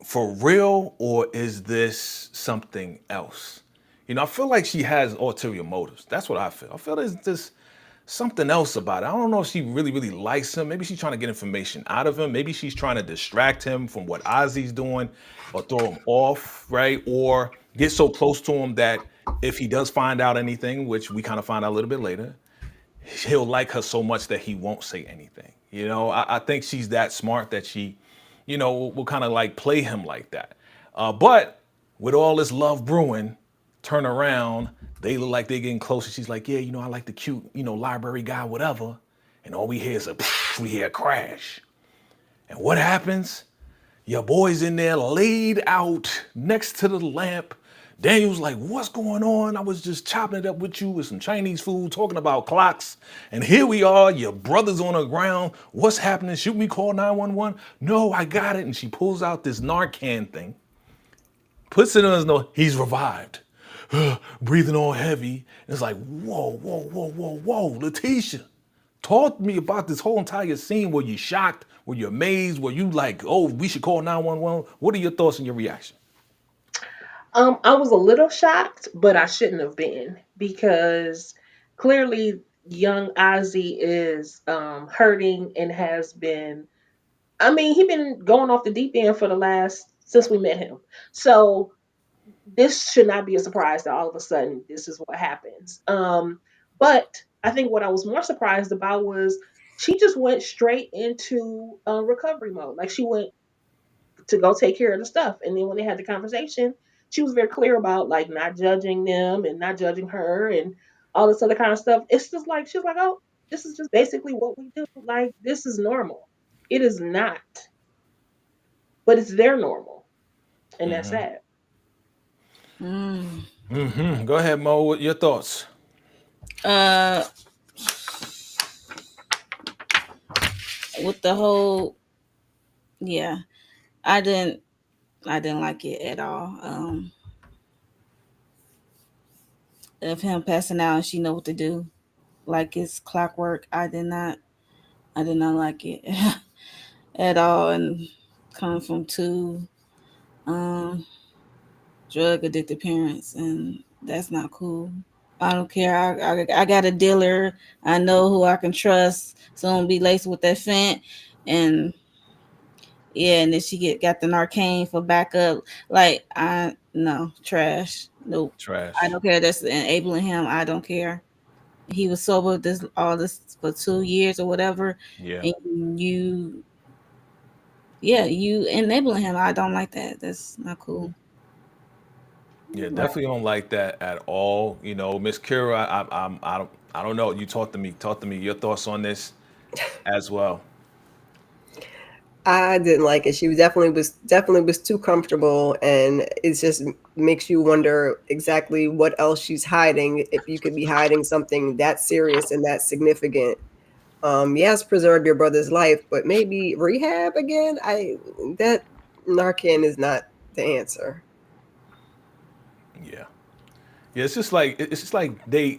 for real, or is this something else? I feel like she has ulterior motives. That's what I feel. I feel there's this something else about it. I don't know if she really, really likes him. Maybe she's trying to get information out of him. Maybe she's trying to distract him from what Ozzy's doing or throw him off, right? Or get so close to him that if he does find out anything, which we kind of find out a little bit later, he'll like her so much that he won't say anything. I think she's that smart that she, will kind of like play him like that. But with all this love brewing, turn around, they look like they're getting closer. She's like, yeah, I like the cute, library guy, whatever. And all we hear is we hear a crash. And what happens? Your boy's in there laid out next to the lamp. Daniel's like, what's going on? I was just chopping it up with you with some Chinese food, talking about clocks. And here we are, your brother's on the ground. What's happening? Should we call 911? No, I got it. And she pulls out this Narcan thing, puts it in his nose. He's revived. Breathing all heavy. And it's like, whoa, whoa, whoa, whoa, whoa, Letitia. Talk to me about this whole entire scene. Were you shocked? Were you amazed? Were you like, oh, we should call 911? What are your thoughts and your reaction? I was a little shocked, but I shouldn't have been because clearly young Ozzy is hurting and has been. I mean, he been going off the deep end for the last since we met him. So this should not be a surprise that all of a sudden this is what happens. But I think what I was more surprised about was she just went straight into recovery mode. Like she went to go take care of the stuff. And then when they had the conversation, she was very clear about like not judging them and not judging her and all this other kind of stuff. It's just like she's like, oh, this is just basically what we do. Like this is normal. It is not. but it's their normal, and that's Mm-hmm. sad. Mm. Mm-hmm. Go ahead, Mo. What your thoughts? Uh, with the whole, yeah, I didn't, I didn't like it at all. Of him passing out and she know what to do, like it's clockwork. I did not like it at all, and coming from two um drug addicted parents, and that's not cool. I don't care. I got a dealer. I know who I can trust. So don't be laced with that fent, and yeah, and then she got the Narcan for backup. Like I no trash. Nope. I Trash. don't care. That's enabling him. I don't care. He was sober this all this for 2 years or whatever, Yeah. and you, yeah, you enabling him. I don't like that. That's not cool. Yeah, Right. definitely don't like that at all. You know, Miss Kira, I don't know. You talk to me. Talk to me. Your thoughts on this as well. I didn't like it. She definitely was too comfortable, and it just makes you wonder exactly what else she's hiding. If you could be hiding something that serious and that significant, yes, preserve your brother's life, but maybe rehab again. That Narcan is not the answer. Yeah. Yeah, it's just like they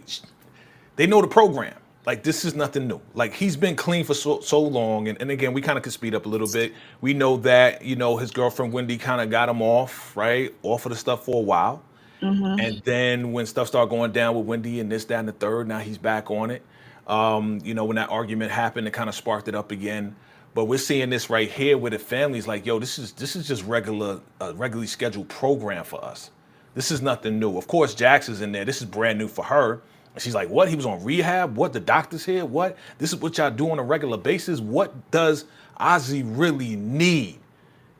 know the program. Like this is nothing new. Like he's been clean for so long, and again, we kind of could speed up a little bit. We know that his girlfriend Wendy kind of got him off right off of the stuff for a while, Mm-hmm. and then when stuff started going down with Wendy and this, that, and the third, now he's back on it. When that argument happened, it kind of sparked it up again. But we're seeing this right here where the family's like, "Yo, this is just regularly scheduled program for us. This is nothing new." Of course, Jax is in there. This is brand new for her. And she's like, "What? He was on rehab? What? The doctor's here? What? This is what y'all do on a regular basis? What does Ozzy really need?"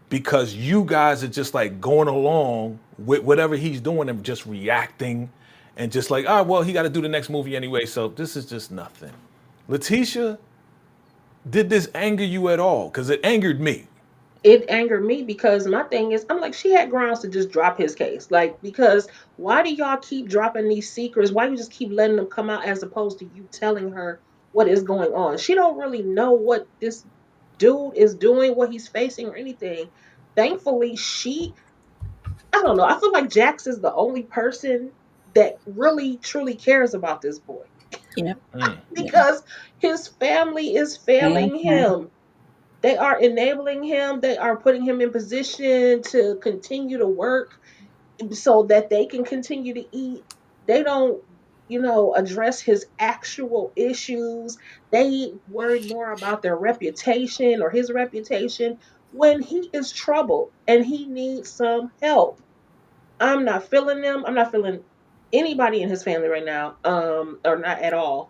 Because you guys are just like going along with whatever he's doing and just reacting and just like, "Oh, well, he got to do the next movie anyway, so this is just nothing." Letitia, did this anger you at all? Because it angered me. It angered me because my thing is, I'm like, she had grounds to just drop his case. Like, because why do y'all keep dropping these secrets? Why you just keep letting them come out as opposed to you telling her what is going on? She don't really know what this dude is doing, what he's facing, or anything. Thankfully, I don't know. I feel like Jax is the only person that really truly cares about this boy Yep. Mm, Yeah. because his family is And failing him. They are enabling him. They are putting him in position to continue to work so that they can continue to eat. They don't, address his actual issues. They worried more about their reputation or his reputation when he is troubled and he needs some help. I'm not feeling them. I'm not feeling anybody in his family right now, or not at all.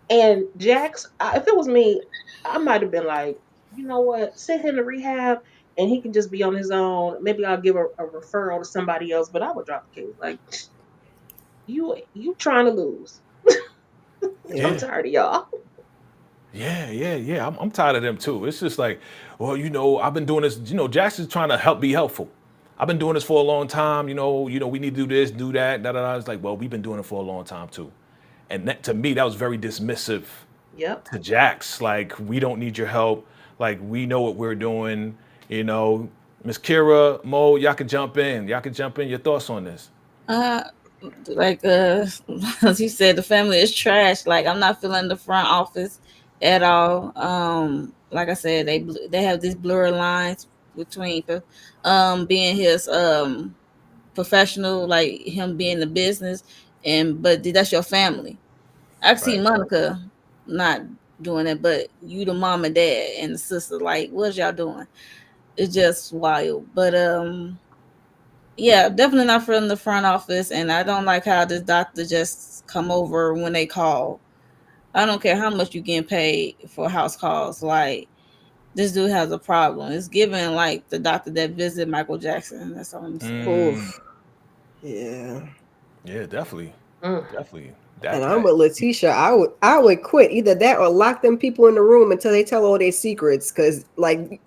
And Jax, if it was me, I might have been like, you know what, send him to rehab, and he can just be on his own. Maybe I'll give a referral to somebody else, but I would drop the case. Like, you trying to lose? I'm Yeah. yeah. tired of y'all. Yeah. I'm tired of them too. It's just like, well, I've been doing this. Jackson's trying to be helpful. I've been doing this for a long time. We need to do this, do that, da da da. It's like, well, we've been doing it for a long time too. And that, to me, that was very dismissive Yep. to Jax. Like, we don't need your help. Like, we know what we're doing. You know, Miss Kira, Mo, y'all can jump in. Y'all can jump in. Your thoughts on this? Uh, like as you said, the family is trash. Like I'm not feeling the front office at all. Like I said, they have these blurry lines between being his professional, like him being the business, and but that's your family. I can see Right. Monica not doing it, but you the mom and dad and the sister, like what's y'all doing? It's just wild. But yeah, definitely not from the front office, and I don't like how this doctor just come over when they call. I don't care how much you getting paid for house calls. Like this dude has a problem. It's given like the doctor that visited Michael Jackson. That's all I'm saying. Mm, Oof. Yeah. yeah, definitely. Mm. Definitely. And That, I'm that, with Letitia. I would quit either that or lock them people in the room until they tell all their secrets. Cause like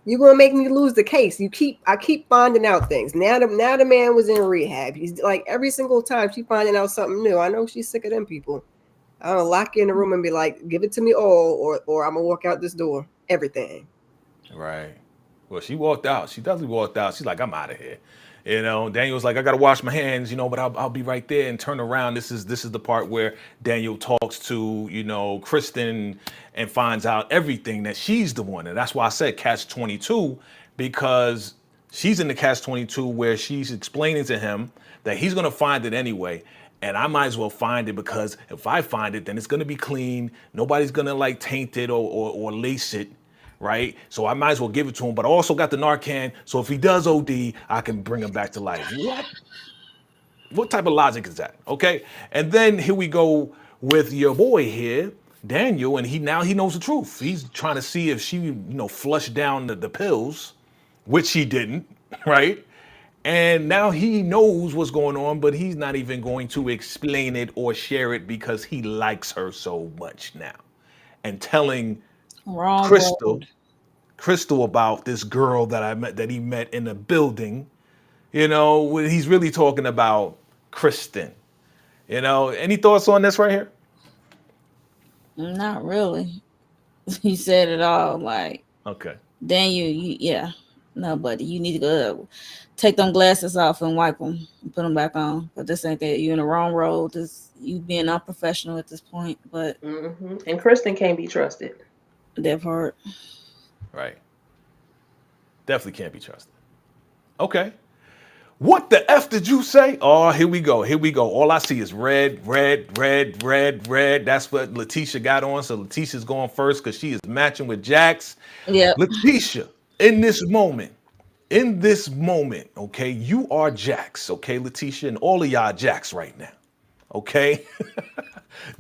You're gonna make me lose the case. I keep finding out things. Now the man was in rehab. He's like every single time she finding out something new. I know she's sick of them people. I'm gonna lock you in the room and be like, give it to me all, or I'm gonna walk out this door. Everything. Right. Well, she walked out. She definitely walked out. She's like, I'm out of here. Daniel was like, I gotta wash my hands, but I'll be right there, and turn around. This is the part where Daniel talks to, Kristen, and finds out everything that she's the one. And that's why I said catch 22, because she's in the catch 22 where she's explaining to him that he's gonna find it anyway. And I might as well find it, because if I find it, then it's gonna be clean. Nobody's gonna like taint it or lace it, right? So I might as well give it to him. But I also got the Narcan, so if he does OD, I can bring him back to life. What? What type of logic is that? Okay. And then here we go with your boy here, Daniel, and he knows the truth. He's trying to see if she, flushed down the pills, which she didn't, right? And now he knows what's going on, but he's not even going to explain it or share it because he likes her so much now. And telling Wrong Crystal road. Crystal about this girl that he met in a building, when he's really talking about Kristen. Any thoughts on this right here? Not really. You said it all. Like, Okay. then yeah. No, buddy, you need to go take them glasses off and wipe them and put them back on. But this ain't that. You're in the wrong road. This you being unprofessional at this point. But And Kristen can't be trusted. that part. Right. Definitely can't be trusted. Okay. What the F did you say? Oh, here we go. Here we go. All I see is red, red, red, red, red. That's what Letitia got on. So Letitia's going first because she is matching with Jax. Yep. Letitia, in this moment, okay, you are Jax, okay, Letitia, and all of y'all Jax right now, okay?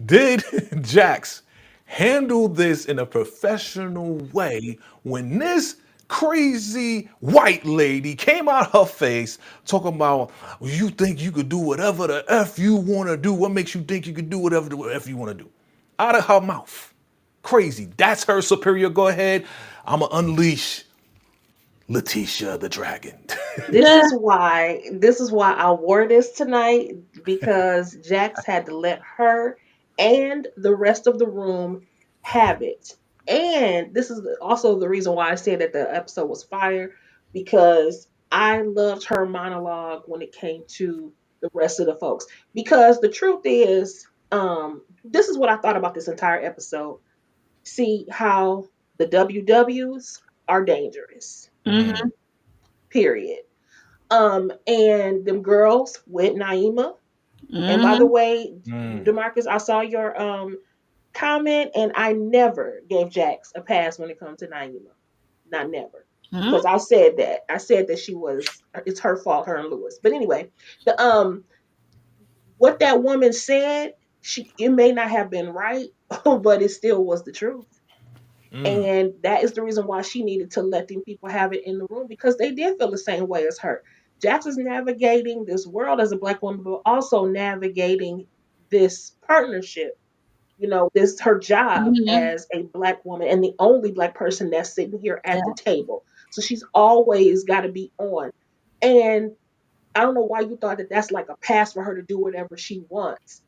Did Jax handle this in a professional way when this crazy white lady came out her face talking about, well, you think you could do whatever the F you want to do? What makes you think you could do whatever the F you want to do? Out of her mouth. Crazy. That's her superior. Go ahead. I'm going to unleash Letitia the dragon. This is why I wore this tonight, because Jax had to let her and the rest of the room have it. And this is also the reason why I said that the episode was fire, because I loved her monologue when it came to the rest of the folks. Because the truth is, this is what I thought about this entire episode. See how the WWs are dangerous. Mm-hmm. Period. And them girls with Naima. And by the Mm-hmm. way, Mm, Demarcus, I saw your comment, and I never gave Jax a pass when it comes to Naima. Not never. Because I said that. I said that it's her fault, her and Lewis. But anyway, the what that woman said, it may not have been right, but it still was the truth. mm, And that is the reason why she needed to let them people have it in the room, because they did feel the same way as her. Jax is navigating this world as a black woman, but also navigating this partnership. This her job Mm-hmm. as a black woman and the only black person that's sitting here Yeah. at the table. So she's always got to be on. And I don't know why you thought that that's like a pass for her to do whatever she wants.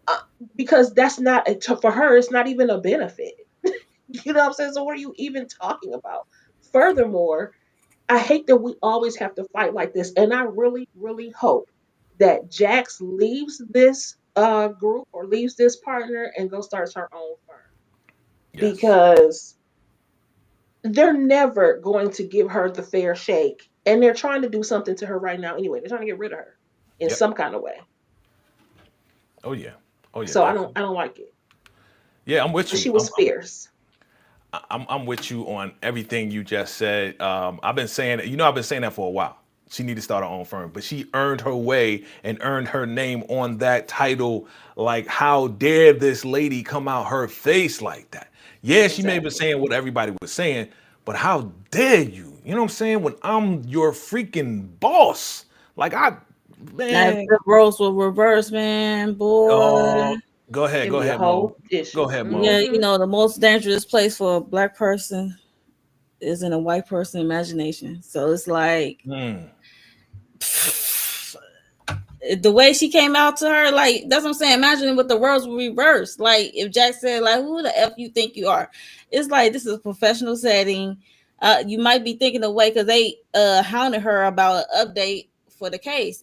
Uh, because that's not, for her, it's not even a benefit. You know what I'm saying? So what are you even talking about? Furthermore, I hate that we always have to fight like this. And I really, really hope that Jax leaves this group or leaves this partner and go starts her own firm. yes. Because they're never going to give her the fair shake. And they're trying to do something to her right now anyway. They're trying to get rid of her in Yep. some kind of way. Oh yeah. Oh yeah. So I don't Definitely. I don't like it. Yeah, I'm with But you. she was fierce. I'm with you on everything you just said. I've been saying, I've been saying that for a while. She need to start her own firm, but she earned her way and earned her name on that title. Like, how dare this lady come out her face like that? Yeah, she may have been Exactly. saying what everybody was saying, but how dare you? You know what I'm saying? When I'm your freaking boss, like Now if man. the roles were reversed, man, boy. Oh, go ahead, It'd go be a ahead, Mo. whole Go issue. ahead, Mo. Yeah, the most dangerous place for a black person is in a white person imagination. So it's like Mm, the way she came out to her, like that's what I'm saying. Imagine what the roles were reversed. Like if Jack said, like, "Who the f you think you are?" It's like this is a professional setting. You might be thinking away because they hounded her about an update for the case,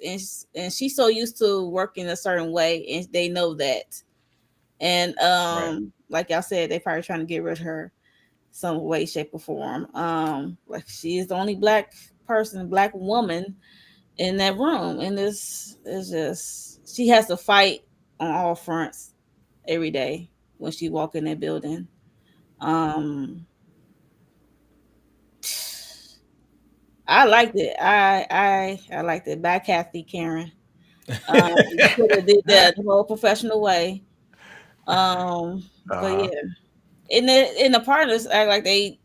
and she's so used to working a certain way, and they know that. And right. like y'all said, they probably trying to get rid of her some way, shape, or form. Like she is the only black person, black woman in that room, and this is just she has to fight on all fronts every day when she walk in that building. Um, I liked it. I liked it. By Kathy Karen. You could have did that the whole professional way. But Uh-huh. yeah, in the partners act like they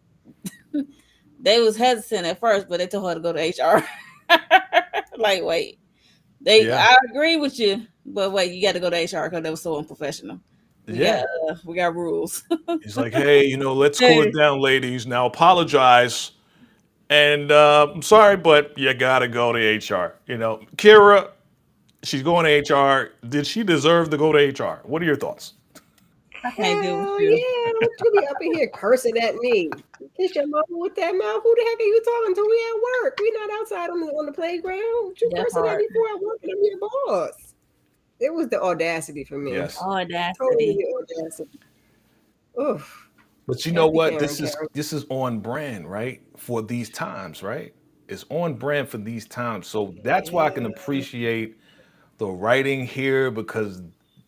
was hesitant at first, but they told her to go to HR. Like, wait, Yeah. I agree with you, but wait, you got to go to HR because that was so unprofessional. Yeah. We got rules. He's like, hey, let's cool it Hey, down, ladies. Now apologize. And I'm sorry, but you gotta go to HR. Kira, she's going to HR. Did she deserve to go to HR? What are your thoughts? I can't deal with Hell you. yeah! What you be up in here cursing at me? Kiss your mama with that mouth. Who the heck are you talking to? We at work. We not outside on the playground. What you That cursing at part. me for at work? And I'm your boss. It was the audacity for me. Yes. Totally Audacity. the audacity. Oof. But you know Kathy what? Karen This is Karen. this is on brand, right? For these times, right? It's on brand for these times. So that's why I can Yeah. appreciate the writing here because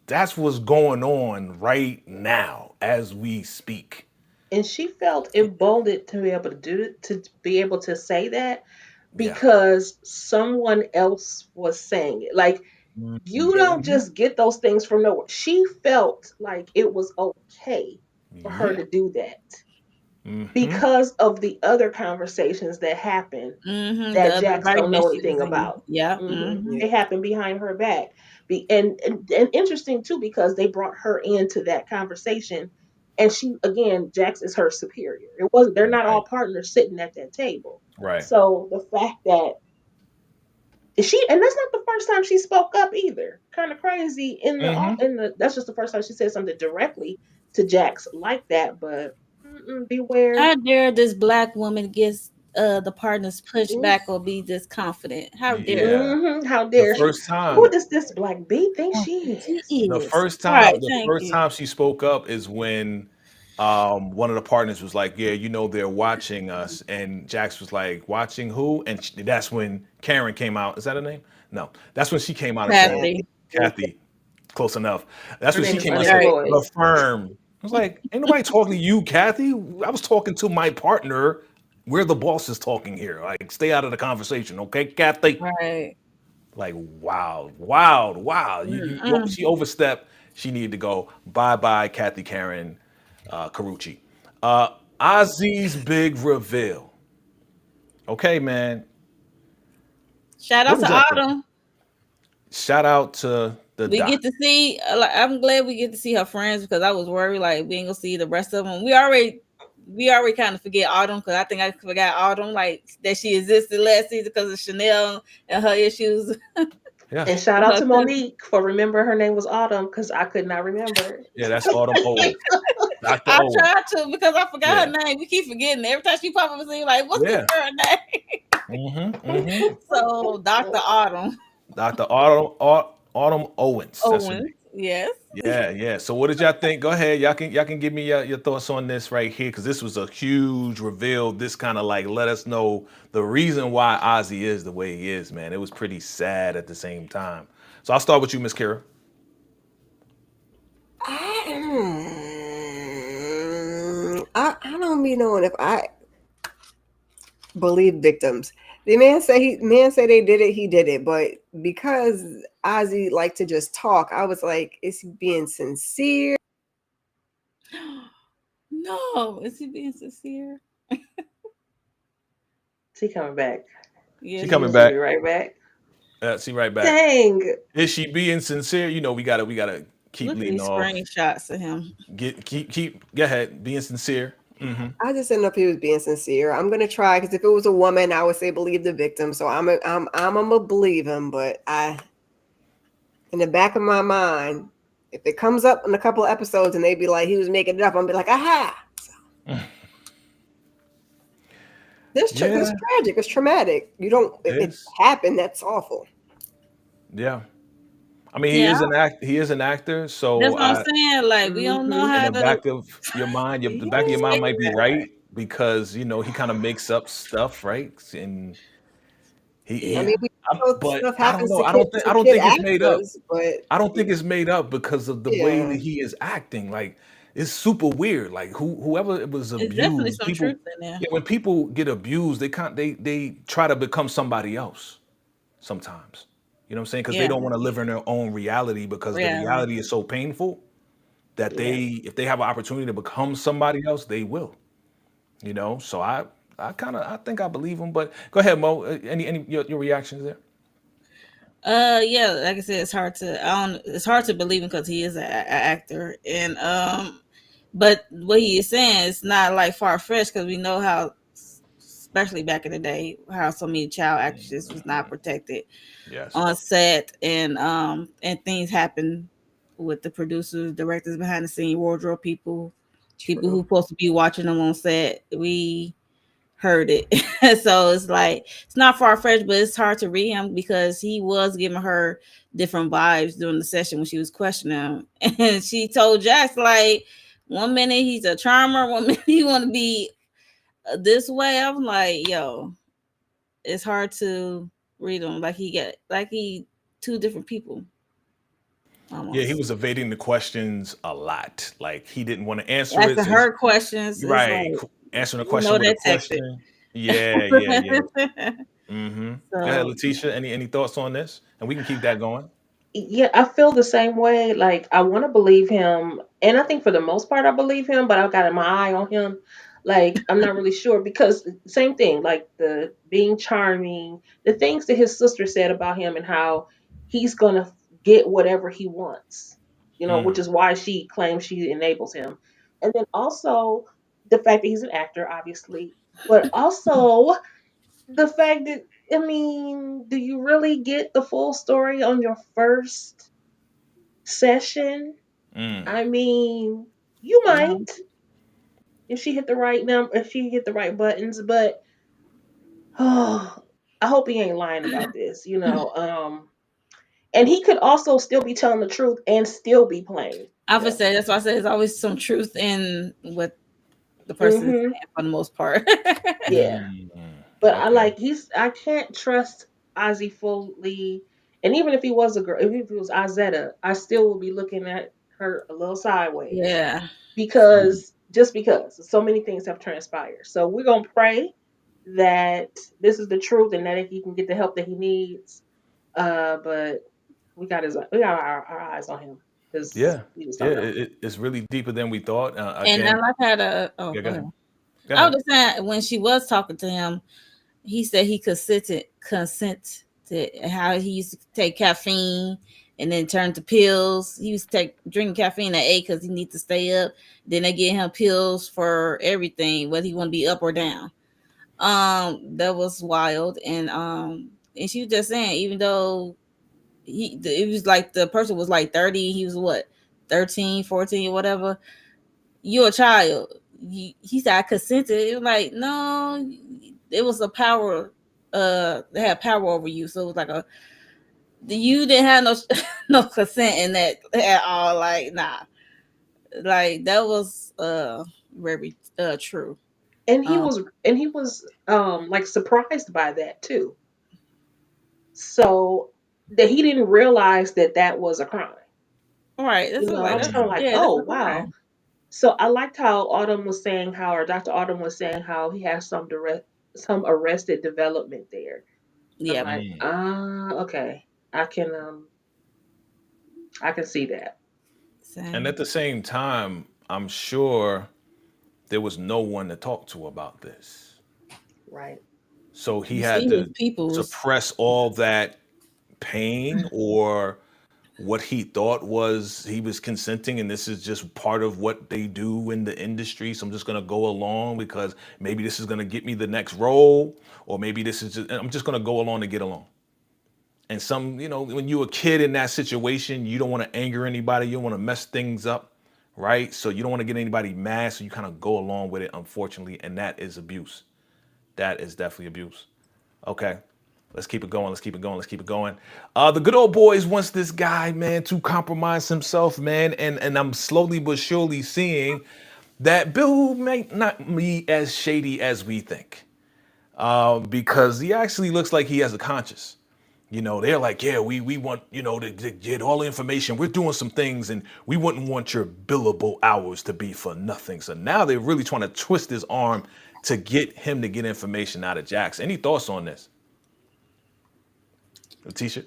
that's what's going on right now as we speak. And she felt emboldened to be able to do it, to be able to say that Yeah. because someone else was saying it. Like you Yeah. don't Hmm. just get those things from nowhere. She felt like it was okay for her Yeah. to do that Hmm. because of the other conversations that happened Mm-hmm. The that other Jax don't environment know she was anything in. about. Yeah. Yeah. Mm-hmm. They happened behind her back. And interesting too because they brought her into that conversation, and she again, Jax is her superior. It wasn't they're not all Right. partners sitting at that table. Right. So the fact that she and that's not the first time she spoke up either. Kind of crazy Hmm. in the that's just the first time she said something directly to Jax like that. But beware. How dare this black woman gets the partners pushed Oof. back or be this confident? How dare she? Yeah. How The dare she? first Who time does this black bee think Oh, she she is? the is. first time Right. the Thank first you. time she spoke up is when one of the partners was like, yeah, they're watching us, and Jax was like, watching who? And that's when Karen came out. Is that her name? No, that's when she came out and said, Kathy. Kathy. Kathy, close enough. That's Her when she name is came out and said, Right. unemployed. the firm. I was like, ain't nobody talking to you, Kathy. I was talking to my partner. We're the bosses talking here. Like, stay out of the conversation, okay, Kathy? Right. Like, wow, wow, wow. Mm-mm. She overstepped. She needed to go. Bye bye, Kathy Karen Carucci. Ozzy's big reveal. Okay, man. Shout What out did to y'all think? Autumn. Shout out to the We doc. get to see. Like, I'm glad we get to see her friends because I was worried like we ain't gonna see the rest of them. We already kind of forget Autumn because I think I forgot Autumn like that she existed last season because of Chanel and her issues. Yeah. And shout with out her to cousin. Monique for remembering her name was Autumn because I could not remember it. Yeah, that's Autumn Owens. Dr. I Owens. tried to because I forgot Yeah. her name. We keep forgetting every time she pop up and see like, what's this Yeah. girl name? Mm-hmm. Mm-hmm. So Dr. Autumn Dr. Autumn Owens. That's her name. Owens, yes. Yeah, yeah. So what did y'all think? Go ahead. Y'all can give me your thoughts on this right here because this was a huge reveal. This kind of like let us know the reason why Ozzy is the way he is, man. It was pretty sad at the same time. So I'll start with you, Miss Kira. I don't be knowing if I believe victims. The man say they did it, he did it. But because Ozzy liked to just talk, I was like, is he being sincere? No, is he being sincere? She coming back. She Yes, She he coming is. She'll back. be right back. See right back. Dang. Is she being sincere? We gotta keep look at leading these off. screenshots of him. Keep. Go ahead. Being sincere. Hmm. I just didn't know if he was being sincere. I'm gonna try because if it was a woman, I would say believe the victim. So I'm gonna believe him, but in the back of my mind, if it comes up in a couple of episodes and they be like he was making it up, I'm gonna be like, aha, this Yeah, tragic, it's traumatic. You don't it if it is. happened, that's awful. Yeah. I mean, Yeah, he is an actor, that's so what I'm I saying. Like we don't know Hmm. in how the to back of your mind, the back of your mind say might be that. right because he kind of makes up stuff, right? And I he mean, Yeah, we know but stuff I don't happens know. to kids I to don't kid think it's made up. actors, but I don't think it's made up because of the way yeah. that he is acting. Like it's super weird. Like whoever it was it's definitely abused, some people. truth in there. Yeah, when people get abused, they try to become somebody else sometimes. You know what I'm saying? Because they Yeah, don't want to live in their own reality because the reality. reality is so painful that Yeah. if they have an opportunity to become somebody else, they will. So I think I believe him. But go ahead, Mo. Any your reactions there? Yeah, like I said, it's hard to I don't it's hard to believe him because he is an actor, and but what he is saying is not like far fetched because we know how, especially back in the day, how so many child actresses was not protected Yes. on set, and things happen with the producers, directors, behind the scene, wardrobe people, people who True. supposed to be watching them on set. We heard it. So it's like it's not far fetched, but it's hard to read him because he was giving her different vibes during the session when she was questioning him. And she told Jax like 1 minute he's a charmer, 1 minute he want to be this way. I'm like, yo, it's hard to read him like he two different people Yeah, he almost. was evading the questions a lot. Like he didn't want to answer it. Asking So her questions you're is right. like Answering a you know question with a that tactic. question. Yeah, yeah, yeah. Mm-hmm. Go ahead, So Letitia. Any thoughts on this? And we can keep that going. Yeah, I feel the same way. Like I want to believe him, and I think for the most part I believe him, but I've got my eye on him. Like I'm not really sure because same thing, like the being charming, the things that his sister said about him and how he's gonna get whatever he wants, which Mm. is why she claims she enables him. And then also the fact that he's an actor, obviously, but also the fact that I mean, do you really get the full story on your first session? Mm. I mean, you no. might if she hit the right number, if she hit the right buttons, but oh, I hope he ain't lying about this. And he could also still be telling the truth and still be playing I would them. say that's why I say there's always some truth in what the person is Mhm. saying for the most part. Yeah. Mm. But Okay. I can't trust Ozzy fully. And even if he was a girl, even if he was Izetta, I still will be looking at her a little sideways Yeah. because so many things have transpired. So we're gonna pray that this is the truth and that he can get the help that he needs. But we got our eyes on him because Yeah. we just Yeah. don't know. It's really deeper than we thought. And I Again. like how the Yeah. go Go ahead. ahead. Go I was ahead. just saying when she was talking to him, he said he consent to how he used to take caffeine and then turn to pills. He used to drink caffeine at 8 because he needs to stay up. Then they give him pills for everything, whether he want to be up or down. That was wild. And she was just saying, even though it was like the person was like 30, he was what, 13, 14, or whatever. You're a child. He said I consented. It was like, no, it was a power. They had power over you, so it was like you didn't have no no consent in that at all. Like nah, like that was very true. And he Um, was and he was like surprised by that too. So that he didn't realize that that was a crime. all right, that's I like was that's kind of Mm. like, yeah, that's oh a wow. crime. So I liked how Autumn was saying how, or Dr. Autumn was saying how he has some arrested development there. I'm Yep, like, Mm. okay, I can I can see that. And same. at the same time, I'm sure there was no one to talk to about this. Right. So he You had see his to peoples. suppress all that pain or what he thought was he was consenting, and this is just part of what they do in the industry. So I'm just gonna go along because maybe this is gonna get me the next role, or maybe this is just I'm just gonna go along to get along. And some, when you're a kid in that situation, you don't want to anger anybody, you don't want to mess things up, right? So you don't want to get anybody mad, so you kind of go along with it, unfortunately, and that is abuse. That is definitely abuse. Okay. Let's keep it going. Let's keep it going. Let's keep it going. The good old boys wants this guy, man, to compromise himself, man. And I'm slowly but surely seeing that Bill may not be as shady as we think. Because he actually looks like he has a conscience. They're like, yeah, we want, to get all the information. We're doing some things and we wouldn't want your billable hours to be for nothing. So now they're really trying to twist his arm to get him to get information out of Jax. Any thoughts on this? Letitia?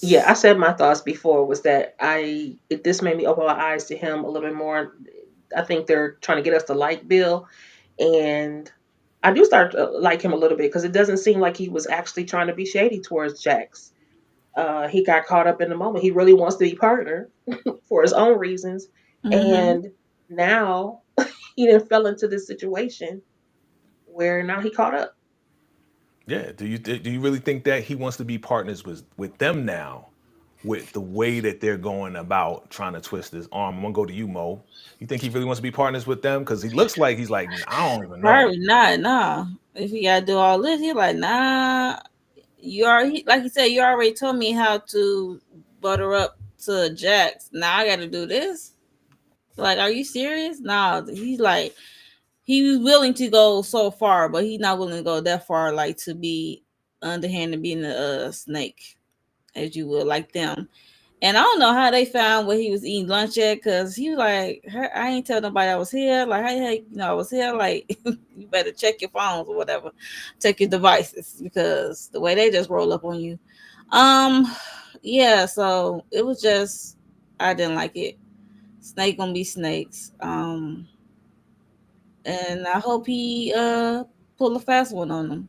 Yeah, I said my thoughts before was that this made me open my eyes to him a little bit more. I think they're trying to get us to like Bill, and I do start to like him a little bit because it doesn't seem like he was actually trying to be shady towards Jax. He got caught up in the moment. He really wants to be partner for his own reasons, Mm-hmm. and now he then fell into this situation where now he caught up. Yeah. Do you really think that he wants to be partners with them now, with the way that they're going about trying to twist his arm? I'm gonna go to you, Mo. You think he really wants to be partners with them? Because he looks like he's like, I don't even know. Probably not. Nah. If he gotta do all this, he like, nah. Like you said, you already told me how to butter up to Jax. Now I got to do this. Like, are you serious? Nah. He's like, he was willing to go so far, but he's not willing to go that far, like to be underhanded, being a snake, as you would, like them. And I don't know how they found where he was eating lunch at, because he was like, I ain't tell nobody I was here. Like, hey, I was here. Like, you better check your phones or whatever, check your devices, because the way they just roll up on you. Um, yeah. So it was just, I didn't like it. Snake gonna be snakes. And I hope he pull a fast one on them.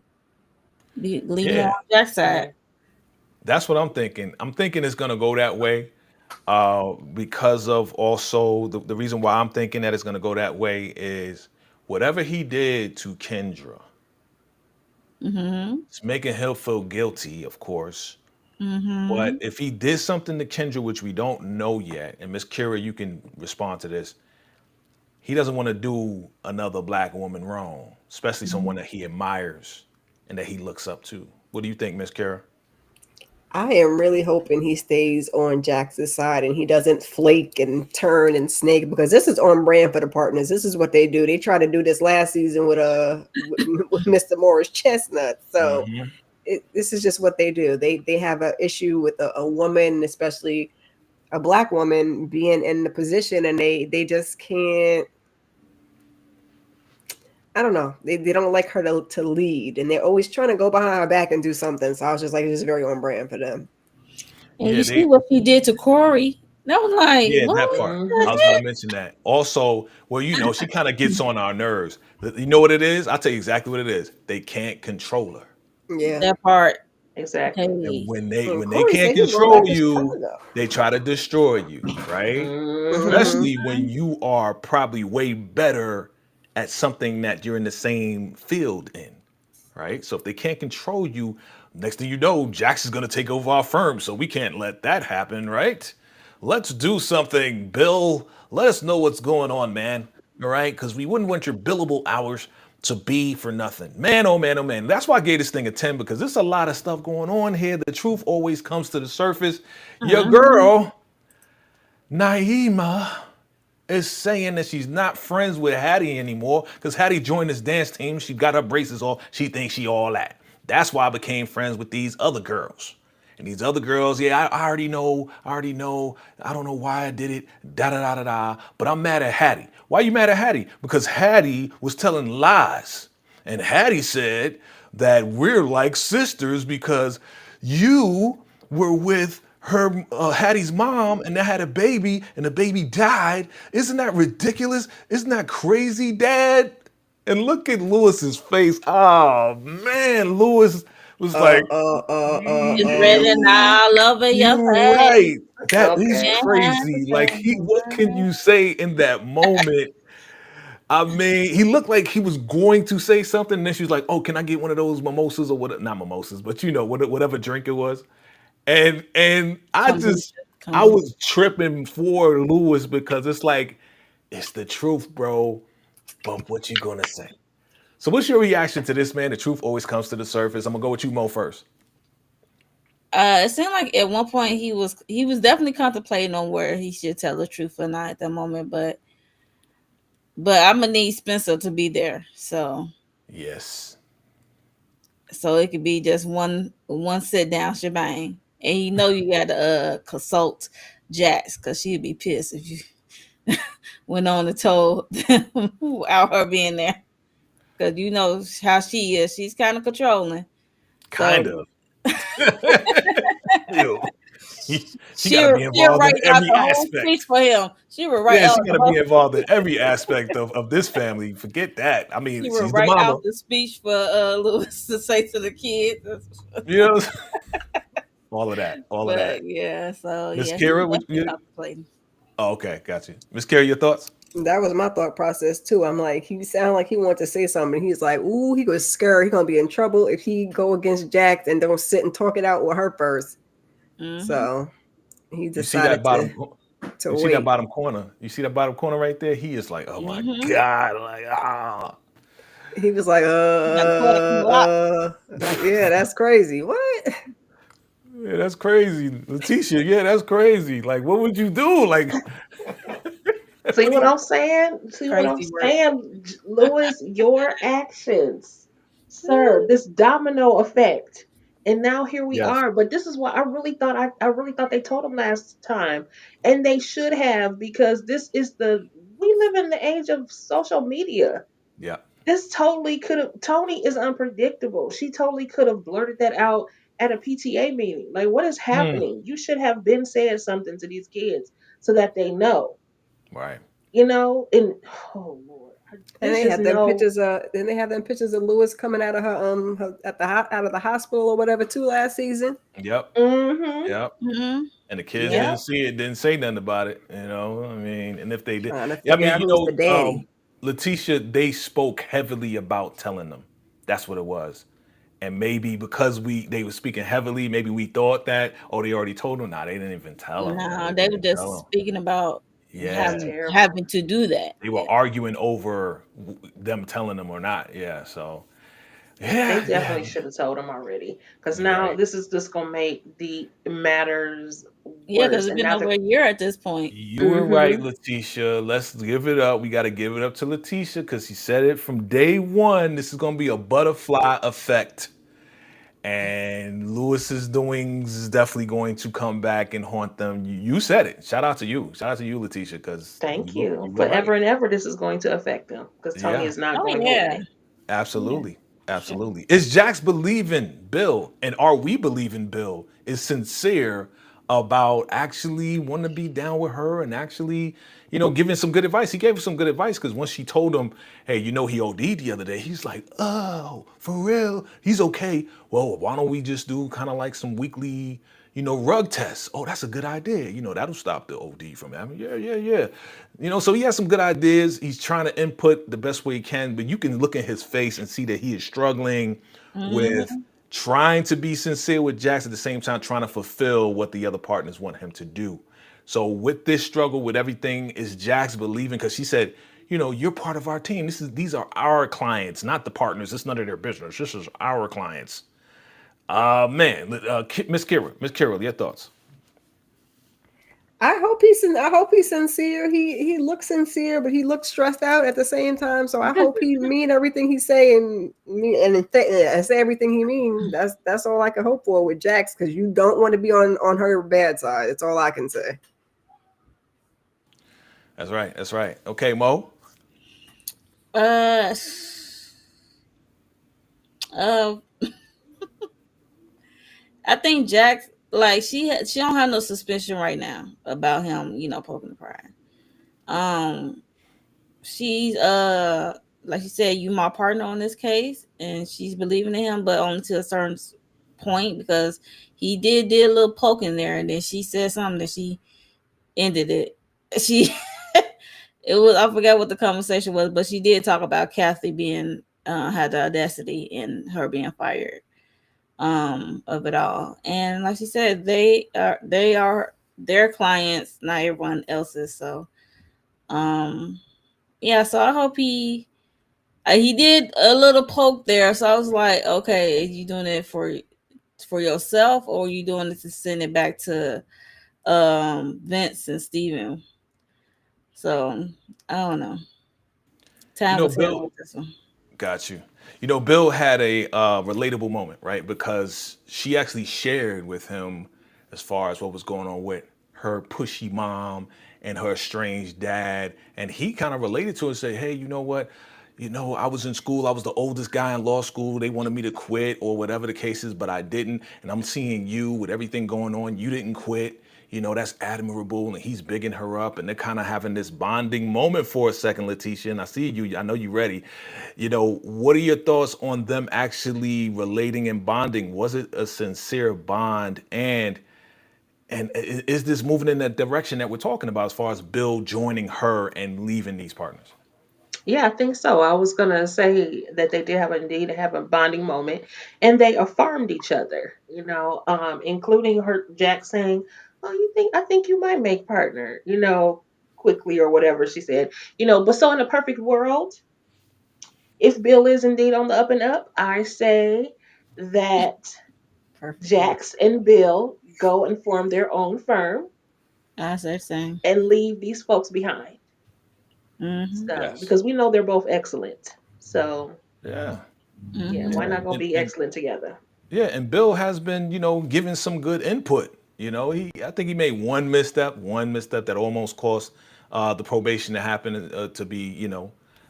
Leave more Yeah, on Jack's side. Yeah. that's what I'm thinking. I'm thinking it's gonna go that way. Because of also the reason why I'm thinking that it's gonna go that way is whatever he did to Kendra, Mm-hmm. it's making him feel guilty, of course. But Mm-hmm. if he did something to Kendra, which we don't know yet, and Miss Kira, you can respond to this, he doesn't want to do another black woman wrong, especially someone that he admires and that he looks up to. What do you think, Miss Kara? I am really hoping he stays on Jax's side and he doesn't flake and turn and snake, because this is on brand for the partners. This is what they do. They tried to do this last season with Mr. Morris Chestnut. So Hmm. this is just what they do. They have an issue with a woman, especially a black woman, being in the position, and they just can't. I don't know. They don't like her to lead, and they're always trying to go behind her back and do something. So I was just like, it's very on brand for them. And Yeah, you see what he did to Corey. That was like, yeah, that what? part. I was Hmm. gonna mention that. Also, well, she kind of gets on our nerves. You know what it is? I'll tell you exactly what it is. They can't control her. Yeah. That part. Exactly. And Hey. And when they Corey can't said he's going control back to you, Chicago. they try to destroy you, right? Hmm. Hmm. Especially when you are probably way better at something that you're in the same field in, right? So if they can't control you, next thing you know, Jax is going to take over our firm. So we can't let that happen, right? Let's do something, Bill. Let us know what's going on, man. All right? Because we wouldn't want your billable hours to be for nothing. Man, oh man, oh man. That's why I gave this thing a 10, because there's a lot of stuff going on here. The truth always comes to the surface. Your Mhm. girl, Naima, is saying that she's not friends with Hattie anymore because Hattie joined this dance team. She got her braces off. She thinks she all that. That's why I became friends with these other girls. And these other girls, yeah, I already know. I already know. I don't know why I did it. Da da da da da. But I'm mad at Hattie. Why are you mad at Hattie? Because Hattie was telling lies. And Hattie said that we're like sisters because you were with her Hattie's mom and they had a baby and the baby died. Isn't that ridiculous? Isn't that crazy, Dad? And look at Lewis's face. Oh man, Lewis, was like, It's written all over your "You face. right. That is Okay. Can't have crazy." Like what can you say in that moment? I mean, he looked like he was going to say something, and then she was like, "Oh, can I get one of those mimosas or what? Not mimosas, but whatever drink it was." And kombucha. I Kombucha. was tripping for Lewis because it's like it's the truth, bro. But what you gonna say? So, what's your reaction to this, man? The truth always comes to the surface. I'm gonna go with you, Mo, first. It seemed like at one point he was definitely contemplating on where he should tell the truth or not at that moment, but I'm gonna need Spencer to be there, Yes, so it could be just one sit down shebang, and you got to consult Jax because she'd be pissed if you went on and told without her being there, because you know how she is. She's kind of controlling, kind so of. Yo, she got to she'll be she'll involved in write out every the whole speech aspect. for him. She will write Yeah, out she got the to be whole. involved in every aspect of this family. Forget that. I mean, She will she's the write mama. out the speech for Lewis to say to the kids. You know, all of that, all of But that. yeah, so Miss yeah, he's Kira, definitely contemplating. oh, okay, got you. Miss Kira, your thoughts? That was my thought process too. I'm like, he sounded like he wanted to say something. He's like, ooh, he was scared. He gonna be in trouble if he go against Jax and don't sit and talk it out with her first. Mm-hmm. So he You see that decided bottom? to You see that wait. bottom corner? You see that bottom corner right there? He is like, oh my Mm-hmm. god, like ah, He was like, You got to pull up some locks. yeah, that's crazy. What? yeah, that's crazy, Letitia. Yeah, that's crazy. Like, what would you do? Like, See what I'm saying? See what I'm Crazy work. saying, Lewis? Your actions, sir. This domino effect, and now here we yes, are. But this is what I really thought. I really thought they told him last time, and they should have, because this is we live in the age of social media. yeah, This totally could have. Tony is unpredictable. She totally could have blurted that out at a PTA meeting. Like, what is hmm. happening? You should have been saying something to these kids so that they know. Right. And oh Lord, And there's they just had them no. pictures. Then they have them pictures of Lewis coming out of out of the hospital or whatever too last season. Yep, Mm-hmm. yep. Mm-hmm. And the kids Yeah, didn't Yep. see it, didn't say nothing about it. You know, I mean, and if they did, trying to yeah, I figure mean, out who's the daddy. Letitia, they spoke heavily about telling them. That's what it was. And maybe because they were speaking heavily, maybe we thought that, oh, they already told them. Nah, they didn't even tell them. Yo, No, they they didn't were even tell just them. speaking about That's Yeah, terrible. having to do that. they Yeah. were arguing over them telling them or not. Yeah, so They yeah, yeah, definitely should have told him already, because you're now right. this is just gonna make the matters Yeah, because worse. it's And been now over they're. a year at this point. You were right, Mm-hmm. Letitia. Let's give it up. We got to give it up to Letitia because she said it from day one. This is going to be a butterfly effect. And Lewis's doings is definitely going to come back and haunt them. You said it. Shout out to you. Shout out to you, Letitia, because Thank you you. were right. Forever and ever, this is going to affect them because Tony Yeah, is not Oh going yeah, away. yeah, absolutely. for sure. Absolutely. Is Jax believing Bill and are we believing Bill is sincere about actually wanting to be down with her and actually, giving some good advice? He gave her some good advice because once she told him, hey, he OD'd the other day, he's like, oh, for real? He's okay. Well, why don't we just do kind of like some weekly, rug tests? Oh, that's a good idea. That'll stop the OD from happening. Yeah, yeah, yeah. So he has some good ideas. He's trying to input the best way he can, but you can look at his face and see that he is struggling with Mm-hmm. trying to be sincere with Jax at the same time trying to fulfill what the other partners want him to do. So with this struggle, with everything, is Jax believing? Because she said, you're part of our team. These are our clients, not the partners. It's none of their business. This is our clients. Man, Miss Kira, your thoughts? I hope he's sincere. He looks sincere, but he looks stressed out at the same time. So I hope he mean everything he's saying, and say everything he mean. That's all I can hope for with Jax, because you don't want to be on her bad side. That's all I can say. That's right. That's right. Okay, Mo. Uh, uh, I think Jack, like she don't have no suspicion right now about him, poking the pride. Um, she's like she said, you my partner on this case, and she's believing in him, but only to a certain point because he did a little poke in there, and then she said something that she ended it. She it was, I forgot what the conversation was, but she did talk about Kathy being had the audacity and her being fired of it all. And like she said, they are their clients, not everyone else's. So um yeah, so I hope he did a little poke there. So I was like, okay, are you doing it for yourself, or are you doing it to send it back to Vince and Steven? So I don't know. You Time know, will tell Bill, with this one. got you. You know, Bill had a relatable moment, right? Because she actually shared with him as far as what was going on with her pushy mom and her estranged dad. And he kind of related to it and said, hey, you know what? You know, I was in school, I was the oldest guy in law school. They wanted me to quit or whatever the case is, but I didn't. And I'm seeing you with everything going on. You didn't quit. You know, that's admirable. And he's bigging her up. And they're kind of having this bonding moment for a second, Letitia. And I see you. I know you're ready. You know, what are your thoughts on them actually relating and bonding? Was it a sincere bond? And is this moving in that direction that we're talking about as far as Bill joining her and leaving these partners? Yeah, I think so. I was gonna say that they did have indeed have a bonding moment, and they affirmed each other. Including her Jack saying, "Oh, I think you might make partner." Quickly or whatever she said. But so in a perfect world, if Bill is indeed on the up and up, I say that Perfect world. Jax and Bill go and form their own firm I say same. and leave these folks behind. Mm-hmm. So Yes. because we know they're both excellent. So Yeah. yeah, Mm-hmm. why Yeah. not go be And excellent together? yeah, and Bill has been, giving some good input. I think he made one misstep that almost cost the probation to happen to be,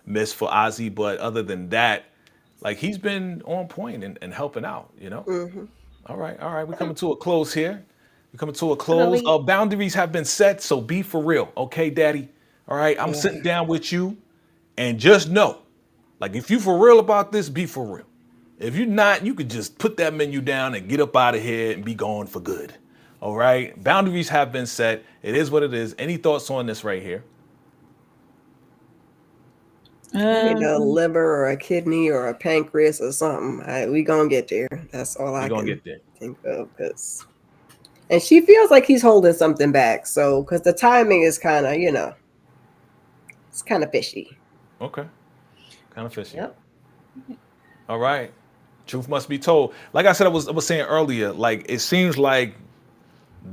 missed for Ozzy. But other than that, like he's been on point and helping out. Hmm. All right. We're coming to a close here. We're coming to a close. Definitely. Boundaries have been set, so be for real, okay, Daddy. All right, I'm Yeah. sitting down with you, and just know, like, if you for real about this, be for real. If you're not, you could just put that menu down and get up out of here and be gone for good. All right, boundaries have been set. It is what it is. Any thoughts on this right here? I need a Um, liver or a kidney or a pancreas or something. We gonna get there. That's all We I gonna can get there. think of. And she feels like he's holding something back. So, because the timing is kind of, it's kind of fishy. Okay, kind of fishy. Yep. All right, truth must be told. Like I said, I was saying earlier. Like it seems like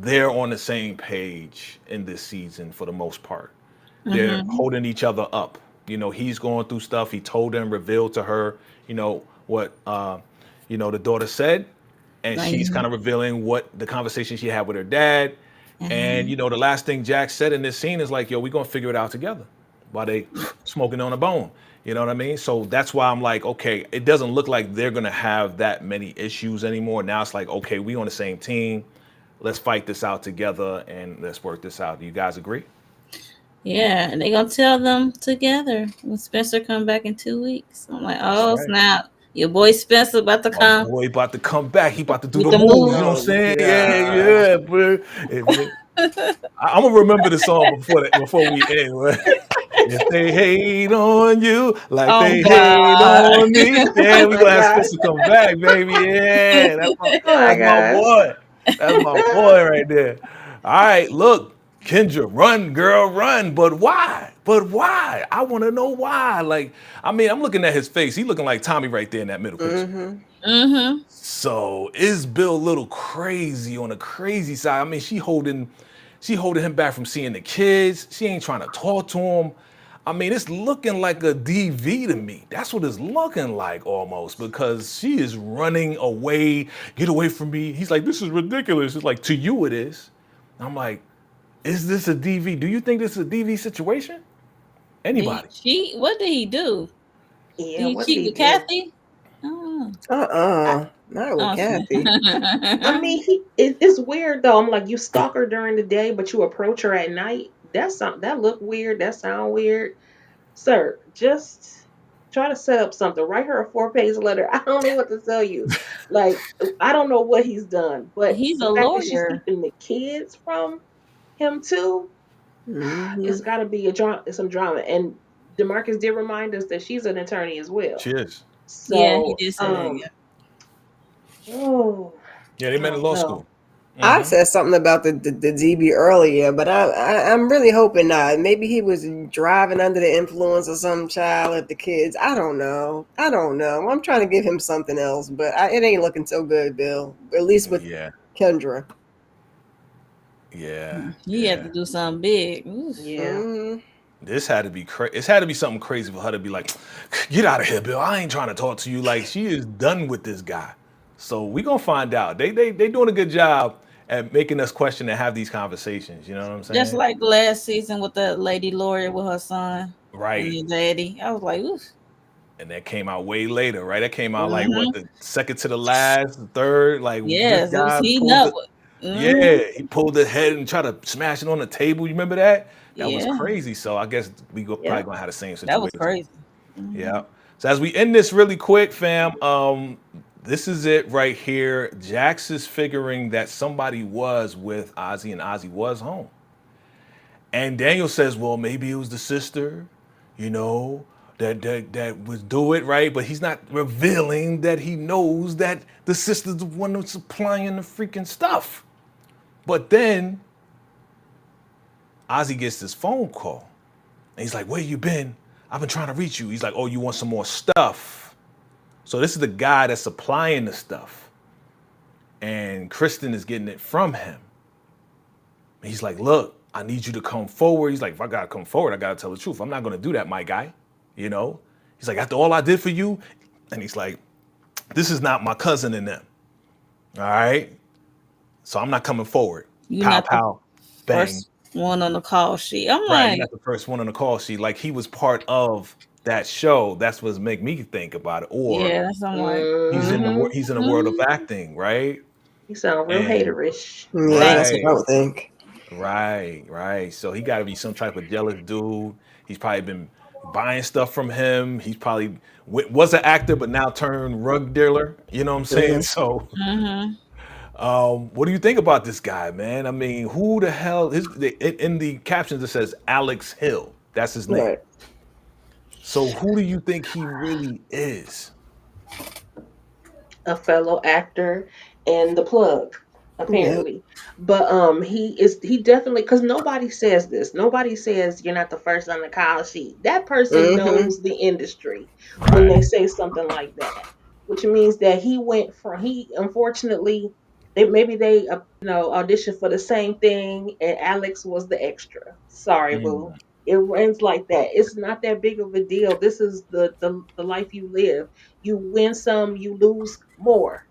they're on the same page in this season for the most part. They're mm-hmm. holding each other up. He's going through stuff. He told them, revealed to her, what the daughter said, and Like, she's kind of revealing what the conversation she had with her dad. And uh-huh. the last thing Jack said in this scene is like, "Yo, we're gonna figure it out together," while they smoking on a bone. You know what I mean? So that's why I'm like, okay, it doesn't look like they're gonna have that many issues anymore. Now it's like, okay, we on the same team. Let's fight this out together and let's work this out. Do you guys agree? Yeah, and they gonna tell them together when Spencer come back in 2 weeks. I'm like, That's oh right. snap, your boy Spencer about to My come boy about to come back. He about to do with the the moves. You know what I'm moves. Oh saying? Yeah, God. yeah, bro. I'm gonna remember the song before we end. Right? If they hate on you like Oh they hate God. on me, Oh yeah, we my gonna have gosh. Spencer come back, baby. Yeah, Oh my that's my gosh. boy. That's my boy right there. All right, look, Kendra, run, girl, run. But why? But why? I want to know why. Like, I mean, I'm looking at his face. He looking like Tommy right there in that middle picture. Mm-hmm. Mm-hmm. So is Bill a little crazy on the crazy side? I mean, she holding him back from seeing the kids. She ain't trying to talk to him. I mean, it's looking like a DV to me. That's what it's looking like almost because she is running away. Get away from me. He's like, this is ridiculous. It's like, to you it is. I'm like, is this a DV? Do you think this is a DV situation? Did he Anybody? cheat? What did he do? Did Yeah, he what did cheat he with do? Kathy? Oh, I, Not with oh. Kathy. I mean, it's weird though. I'm like, you stalk her during the day, but you approach her at night. That look weird. That sound weird, sir. Just try to set up something. Write her a 4-page letter. I don't know what to tell you. Like, I don't know what he's done, but He's the a fact that she's lawyer. keeping the kids from him too, it's Mm-hmm. got to be some drama. And Demarcus did remind us that she's an attorney as well. Cheers. Yeah, he So, did say that. Yeah. oh, Yeah, they I met in don't law know. school. I Hmm. said something about the DB earlier, but I'm really hoping not. Maybe he was driving under the influence of some child at the kids. I don't know. I don't know. I'm trying to give him something else, but it ain't looking so good, Bill. At least with Yeah, Kendra. yeah, He had yeah. to do something big. Oof. Yeah. Mm-hmm. This had to be crazy. It's had to be something crazy for her to be like, "Get out of here, Bill. I ain't trying to talk to you." Like she is done with this guy. So we gonna find out. They doing a good job at making us question and have these conversations. You know what I'm Just saying? like last season with the lady lawyer with her son and Right. his daddy. I was like, oof. And that came out way later, right? That came out like what Hmm. the second to the last, the third. Like this Yes, it was guy heating pulled up. the Hmm. yeah, he pulled the head and tried to smash it on the table. You remember that? That was Yeah, crazy. So I guess probably Yep. gonna have the same that was situation. crazy. Hmm. Yeah. So as we end this really quick, fam, this is it right here. Jax is figuring that somebody was with Ozzy and Ozzy was home. And Daniel says, well, maybe it was the sister, you know, that would do it, right? But he's not revealing that he knows that the sister's the one that's supplying the freaking stuff. But then Ozzy gets this phone call. And he's like, where you been? I've been trying to reach you. He's like, oh, you want some more stuff? So this is the guy that's supplying the stuff. And Kristen is getting it from him. And he's like, look, I need you to come forward. He's like, if I gotta come forward, I gotta tell the truth. I'm not gonna do that, my guy. You know? He's like, after all I did for you, and he's like, this is not my cousin and them. All right. So I'm not coming forward. You're Pow not the pow, bang. first one on the call sheet. I'm Right. You're like, not the first one on the call sheet. Like he was part of that show. That's what's make me think about it. Or yeah, that's I'm like, Mm-hmm. he's in the world of mm-hmm. acting, right? You sound real And haterish. Yeah, Thank that's what right. I would think. Right. So he got to be some type of jealous dude. He's probably been buying stuff from him. He's probably was an actor, but now turned rug dealer. You know what I'm saying? Mhm. So, Mm-hmm. what do you think about this guy, man? I mean, who the hell is in the captions? It says Alex Hill. That's his name. Right. So, who do you think he really is? A fellow actor and the plug, Yeah. apparently. But he definitely, because nobody says this. Nobody says you're not the first on the call sheet. That person Mm-hmm. knows the industry when they Right. say something like that, which means that he unfortunately they auditioned for the same thing and Alex was the extra. Sorry, boo. Mm, It runs like that. It's not that big of a deal. This is the life you live. You win some, you lose more.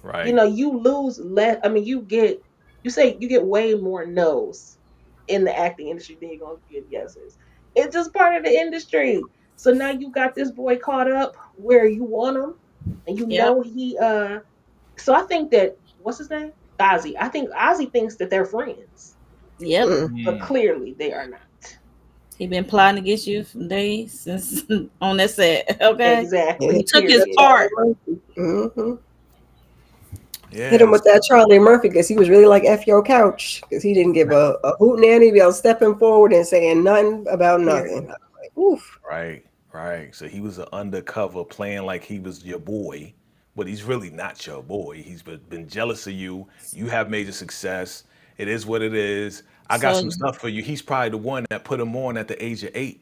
right. You lose less. I mean, you get way more no's in the acting industry than you're gonna get yeses. It's just part of the industry. So now you got this boy caught up where you want him, and Yep. he. So I think that what's his name, Ozzy. I think Ozzy thinks that they're friends, Yep. Mm. but Mm, clearly they are not. He been plotting against you from days since on that set. Okay. Yeah, He Exactly. took his that Period. Charlie part. Murphy. Mm-hmm. Hit him yeah. with that Charlie Murphy because he was really like F your couch because he didn't give a hoot nanny about stepping forward and saying nothing about nothing. Period. Like, oof. Right. So he was an undercover playing like he was your boy, but he's really not your boy. He's been jealous of you. You have major success. It is what it is. I got So some stuff for you. He's probably the one that put him on at the age of 8.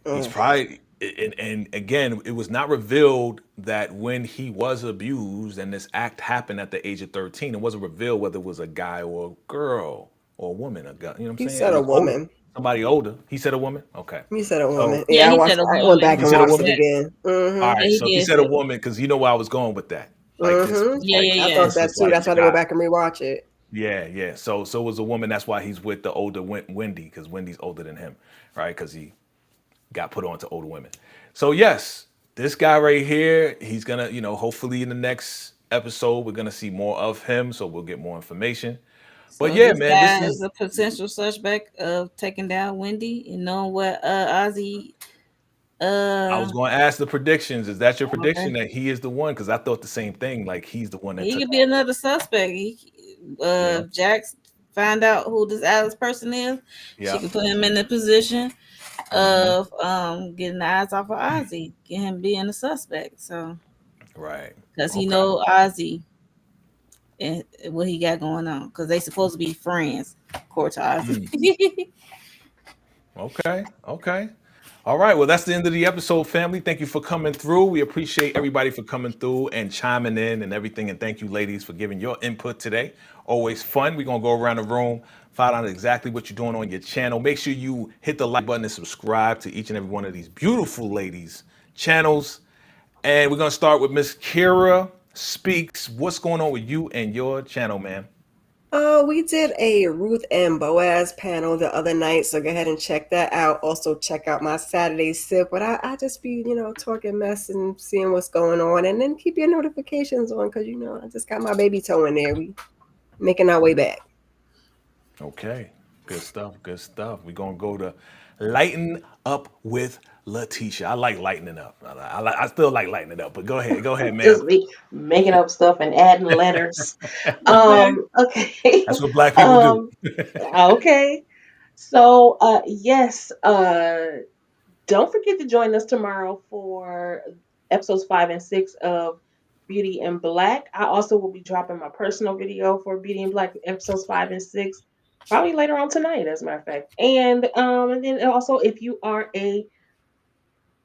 He's Mm. probably and again, it was not revealed that when he was abused and this act happened at the age of 13, it wasn't revealed whether it was a guy or a girl or a woman, a guy. You know what I'm He saying? It said a was older, woman. somebody older. He said a woman. Okay, He said a so woman. yeah, Yeah, I he watched. said a I went back woman. he and said a watched it woman. Yeah, again. All Mm-hmm. yeah, right, he so he did said a say woman because you know where I was going with that. Like Mm-hmm. yeah, yeah, I yeah. thought this that was too. like That's the why I had to go guy. back and rewatch it. Yeah. So it was a woman. That's why he's with the older Wendy because Wendy's older than him, right? Because he got put on to older women. So yes, this guy right here, he's gonna, hopefully in the next episode we're gonna see more of him, so we'll get more information. But So yeah, this man, this guy is is a potential suspect of taking down Wendy and knowing what Ozzy I was going to ask the predictions. Is that your Okay. prediction that he is the one? Because I thought the same thing. Like he's the one that He took could be off. another suspect. Yeah. Jax find out who this Alice person is. She Yeah. could put him in the position Hmm. of getting the eyes off of Ozzy, get him being a suspect. So Right. because he Okay. know Ozzy and what he got going on, because they supposed to be friends, according to Ozzy. Mm. Okay. Okay. All right. Well, that's the end of the episode, family. Thank you for coming through. We appreciate everybody for coming through and chiming in and everything. And thank you, ladies, for giving your input today. Always fun. We're going to go around the room, find out exactly what you're doing on your channel. Make sure you hit the like button and subscribe to each and every one of these beautiful ladies' channels. And we're going to start with Miss Kira Speaks. What's going on with you and your channel, man? We did a Ruth and Boaz panel the other night, so go ahead and check that out. Also, check out my Saturday sip. But I just be, talking mess and seeing what's going on, and then keep your notifications on because I just got my baby toe in there. We making our way back. Okay. Good stuff. Good stuff. We're going to go to Lighten Up with Letitia. I like lightening up. I still like lightening up, but go ahead. Go ahead, ma'am. Just be making up stuff and adding letters. Okay. Okay. That's what black people do. um, okay. So, yes, don't forget to join us tomorrow for episodes 5 and 6 of Beauty and Black. I also will be dropping my personal video for Beauty and Black episodes 5 and 6, probably later on tonight, as a matter of fact. And then also, if you are a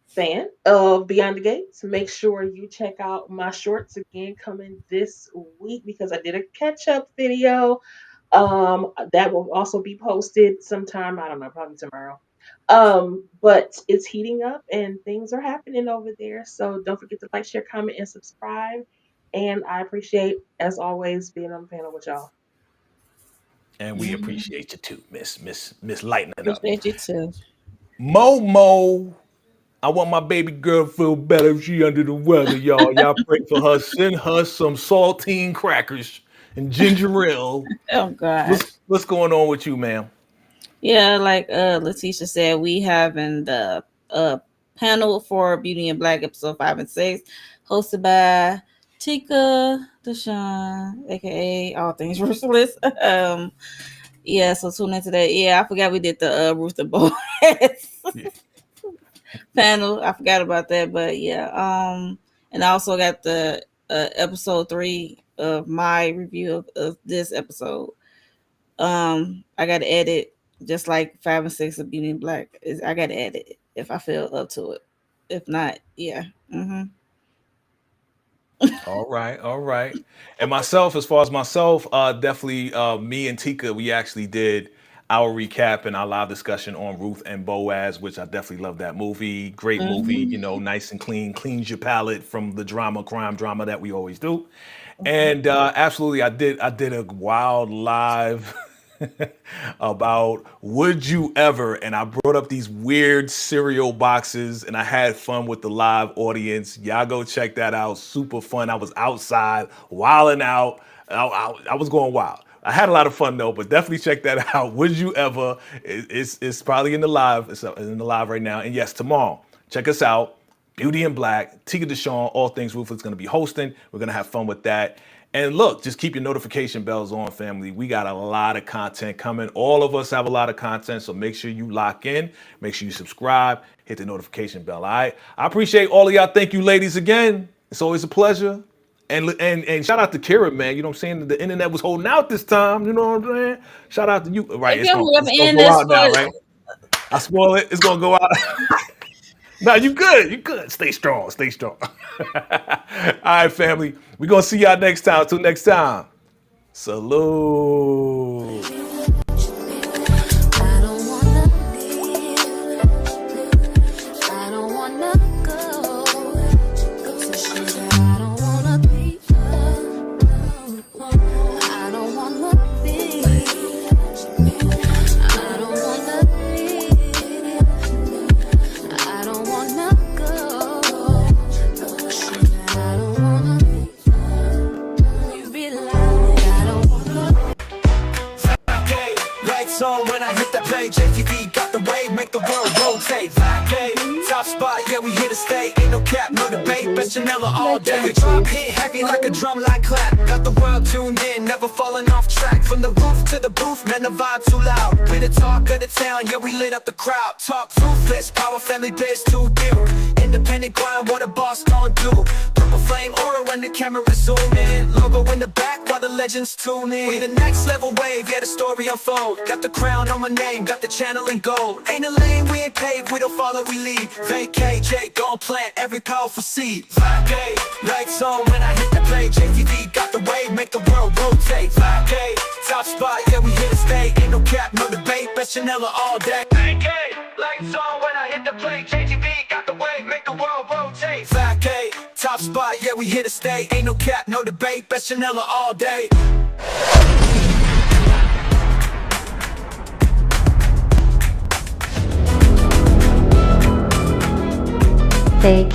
fan of Beyond the Gates, make sure you check out my shorts again coming this week because I did a catch up video. That will also be posted sometime. I don't know, probably tomorrow. But it's heating up and things are happening over there. So don't forget to like, share, comment, and subscribe. And I appreciate, as always, being on the panel with y'all. And we Mhm. appreciate you too, Miss Lightening Up. Appreciate you too. Momo. I want my baby girl to feel better if she under the weather, y'all. Y'all pray for her. Send her some saltine crackers and ginger ale. Oh What's gosh. what's going on with you, ma'am? Yeah, like Letitia said, we having the panel for Beauty and Black episode 5 and 6, hosted by Tika Deshawn, aka All Things Ruthless. Yeah, so tune into that. Yeah, I forgot we did the Ruth and Boaz Yeah. panel. I forgot about that, but yeah. And I also got the episode 3 of my review of this episode. I got to edit just like 5 and 6 of Beauty and Black. I got to edit if I feel up to it. If not, yeah. All right, all right. And myself, as far as myself, definitely me and Tika, we actually did our recap and our live discussion on Ruth and Boaz, which I definitely love that movie. Great movie, Mm-hmm. nice and clean, cleans your palate from the crime drama that we always do. And absolutely, I did a wild live about would you ever, and I brought up these weird cereal boxes and I had fun with the live audience. Y'all go check that out. Super fun. I was outside wilding out. I was going wild. I had a lot of fun though, but definitely check that out. Would you ever? It's probably in the live. It's in the live right now. And yes, tomorrow, check us out. Beauty and Black, Tika Deshawn, All Things Ruthless is going to be hosting. We're going to have fun with that. And look, just keep your notification bells on, family. We got a lot of content coming. All of us have a lot of content, so make sure you lock in. Make sure you subscribe. Hit the notification bell, all right? I appreciate all of y'all. Thank you, ladies, again. It's always a pleasure. And shout out to Kira, man. You know what I'm saying? The internet was holding out this time. You know what I'm saying? Shout out to you. Right, If it's you gonna, whoever it's gonna in go this out now, for right? I spoil it. It's gonna go out. No, you good. You good. Stay strong. Stay strong. All right, family. We're going to see y'all next time. Till next time. Salute. I don't wanna leave. I don't wanna go. I don't wanna be. I don't wanna be. I don't wanna leave. I don't wanna go. I don't wanna be like. I don't wanna. got the wave, make the world rotate. VACAY, top spot, yeah, we here to stay. Ain't no cap, no debate, best Chanela all day. We drop hit heavy like a drum line clap. Got the world tuned in, never falling off track. From the roof to the booth, man, the vibe too loud. We the talk of the town, yeah, we lit up the crowd. Talk ruthless, power family biz too deal. Independent grind, what a boss gon' do. Purple flame aura when the camera zoom in. Logo in the back while the legends tune in. We the next level wave, yeah, the story unfold. Got the crown on my name, got the channel in gold. Ain't a lane, we ain't paved, we don't follow, we lead. VACAY-J, gon' plant every powerful seed. VACAY, lights on when I hit the play. JTV got the wave, make the world rotate. VACAY, top spot, yeah, we here to stay. Ain't no cap, no debate, best Chanela all day. VACAY, lights on when I hit the play. JTV got the wave, make the world rotate. VACAY, top spot, yeah, we here to stay. Ain't no cap, no debate, best Chanela all day. VACAY.